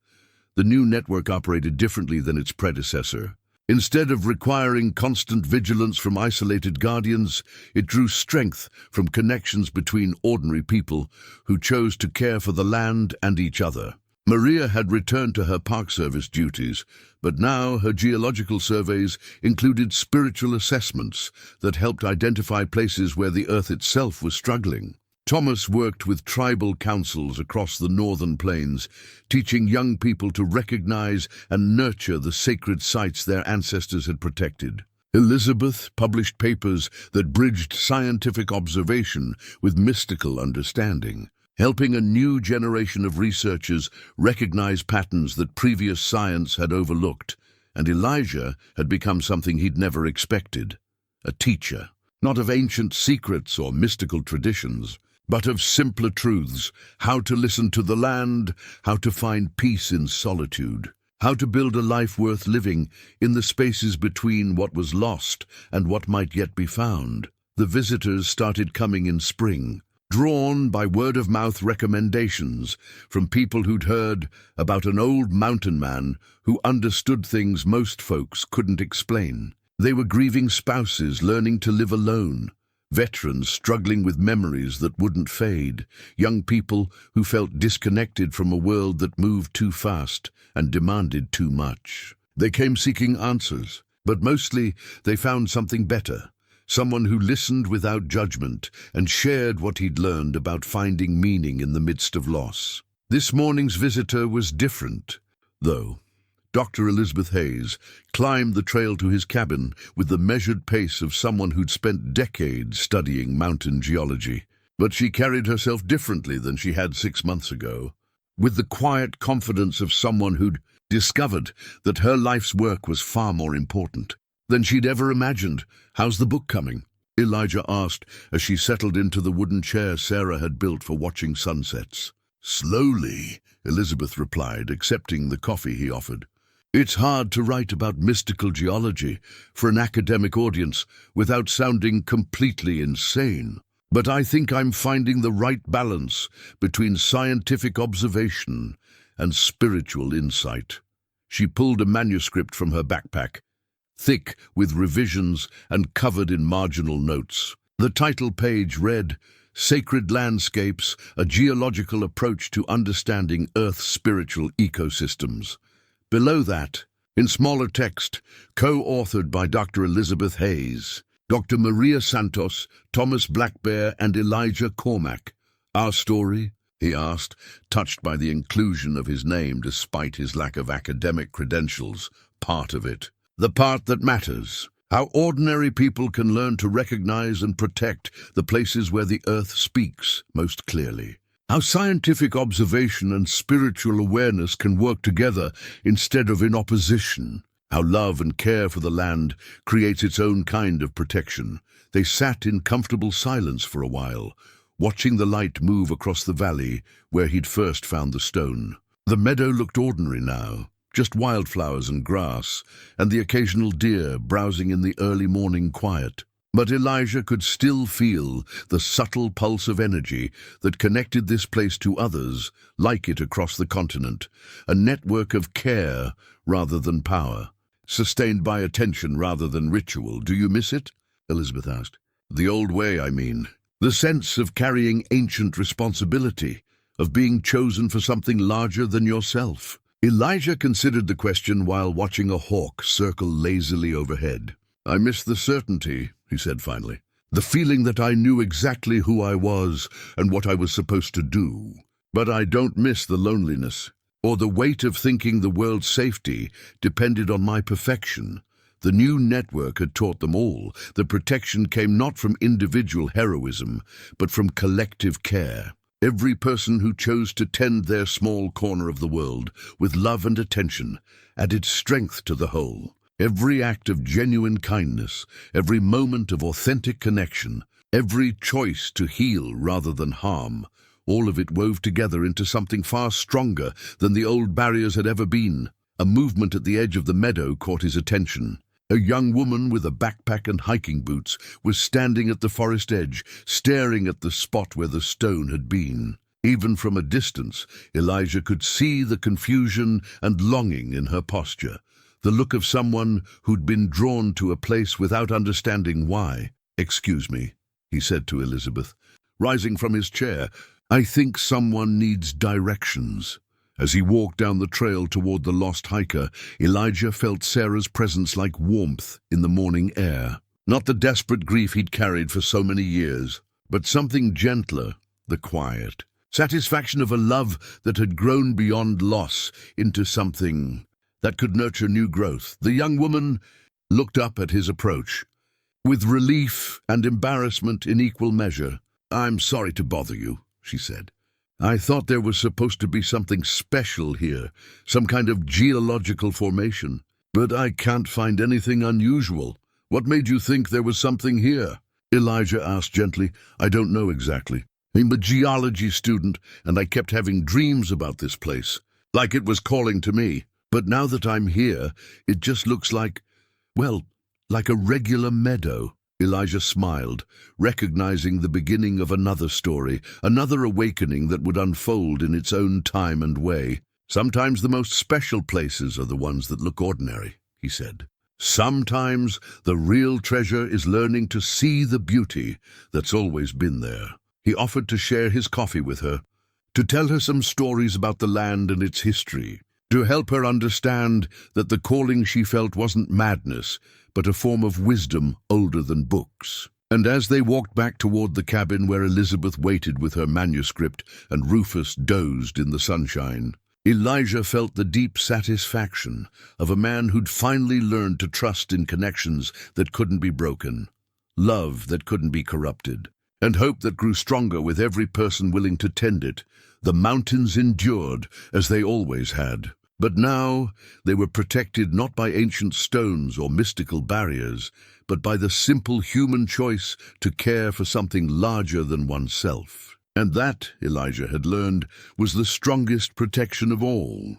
The new network operated differently than its predecessor. Instead of requiring constant vigilance from isolated guardians, it drew strength from connections between ordinary people who chose to care for the land and each other. Maria had returned to her Park Service duties, but now her geological surveys included spiritual assessments that helped identify places where the Earth itself was struggling. Thomas worked with tribal councils across the northern plains, teaching young people to recognize and nurture the sacred sites their ancestors had protected. Elizabeth published papers that bridged scientific observation with mystical understanding, helping a new generation of researchers recognize patterns that previous science had overlooked. And Elijah had become something he'd never expected: a teacher, not of ancient secrets or mystical traditions, but of simpler truths: how to listen to the land, how to find peace in solitude, how to build a life worth living in the spaces between what was lost and what might yet be found. The visitors started coming in spring, drawn by word-of-mouth recommendations from people who'd heard about an old mountain man who understood things most folks couldn't explain. They were grieving spouses learning to live alone, veterans struggling with memories that wouldn't fade, young people who felt disconnected from a world that moved too fast and demanded too much. They came seeking answers, but mostly they found something better: someone who listened without judgment and shared what he'd learned about finding meaning in the midst of loss. This morning's visitor was different, though. Dr. Elizabeth Hayes climbed the trail to his cabin with the measured pace of someone who'd spent decades studying mountain geology. But she carried herself differently than she had 6 months ago, with the quiet confidence of someone who'd discovered that her life's work was far more important than she'd ever imagined. "How's the book coming?" Elijah asked as she settled into the wooden chair Sarah had built for watching sunsets. "Slowly," Elizabeth replied, accepting the coffee he offered. "It's hard to write about mystical geology for an academic audience without sounding completely insane. But I think I'm finding the right balance between scientific observation and spiritual insight." She pulled a manuscript from her backpack, thick with revisions and covered in marginal notes. The title page read, "Sacred Landscapes, a Geological Approach to Understanding Earth's Spiritual Ecosystems." Below that, in smaller text, co-authored by Dr. Elizabeth Hayes, Dr. Maria Santos, Thomas Blackbear, and Elijah Cormac. "Our story?" he asked, touched by the inclusion of his name despite his lack of academic credentials. "Part of it. The part that matters. How ordinary people can learn to recognize and protect the places where the earth speaks most clearly. How scientific observation and spiritual awareness can work together instead of in opposition. How love and care for the land creates its own kind of protection." They sat in comfortable silence for a while, watching the light move across the valley where he'd first found the stone. The meadow looked ordinary now, just wildflowers and grass, and the occasional deer browsing in the early morning quiet. But Elijah could still feel the subtle pulse of energy that connected this place to others like it across the continent, a network of care rather than power, sustained by attention rather than ritual. "Do you miss it?" Elizabeth asked. "The old way, I mean. The sense of carrying ancient responsibility, of being chosen for something larger than yourself." Elijah considered the question while watching a hawk circle lazily overhead. "I miss the certainty," he said finally. "The feeling that I knew exactly who I was and what I was supposed to do. But I don't miss the loneliness, or the weight of thinking the world's safety depended on my perfection. The new network had taught them all that protection came not from individual heroism, but from collective care. Every person who chose to tend their small corner of the world with love and attention added strength to the whole. Every act of genuine kindness, every moment of authentic connection, every choice to heal rather than harm, all of it wove together into something far stronger than the old barriers had ever been." A movement at the edge of the meadow caught his attention. A young woman with a backpack and hiking boots was standing at the forest edge, staring at the spot where the stone had been. Even from a distance, Elijah could see the confusion and longing in her posture, the look of someone who'd been drawn to a place without understanding why. "Excuse me," he said to Elizabeth, rising from his chair. "I think someone needs directions." As he walked down the trail toward the lost hiker, Elijah felt Sarah's presence like warmth in the morning air. Not the desperate grief he'd carried for so many years, but something gentler, the quiet. Satisfaction of a love that had grown beyond loss into something that could nurture new growth. The young woman looked up at his approach, with relief and embarrassment in equal measure. "I'm sorry to bother you," she said. "I thought there was supposed to be something special here, some kind of geological formation. But I can't find anything unusual. What made you think there was something here?" Elijah asked gently. "I don't know exactly. I'm a geology student, and I kept having dreams about this place, like it was calling to me. But now that I'm here, it just looks like, well, like a regular meadow." Elijah smiled, recognizing the beginning of another story, another awakening that would unfold in its own time and way. "Sometimes the most special places are the ones that look ordinary," he said. "Sometimes the real treasure is learning to see the beauty that's always been there." He offered to share his coffee with her, to tell her some stories about the land and its history, to help her understand that the calling she felt wasn't madness, but a form of wisdom older than books. And as they walked back toward the cabin where Elizabeth waited with her manuscript and Rufus dozed in the sunshine, Elijah felt the deep satisfaction of a man who'd finally learned to trust in connections that couldn't be broken, love that couldn't be corrupted, and hope that grew stronger with every person willing to tend it. The mountains endured, as they always had. But now they were protected not by ancient stones or mystical barriers, but by the simple human choice to care for something larger than oneself. And that, Elijah had learned, was the strongest protection of all.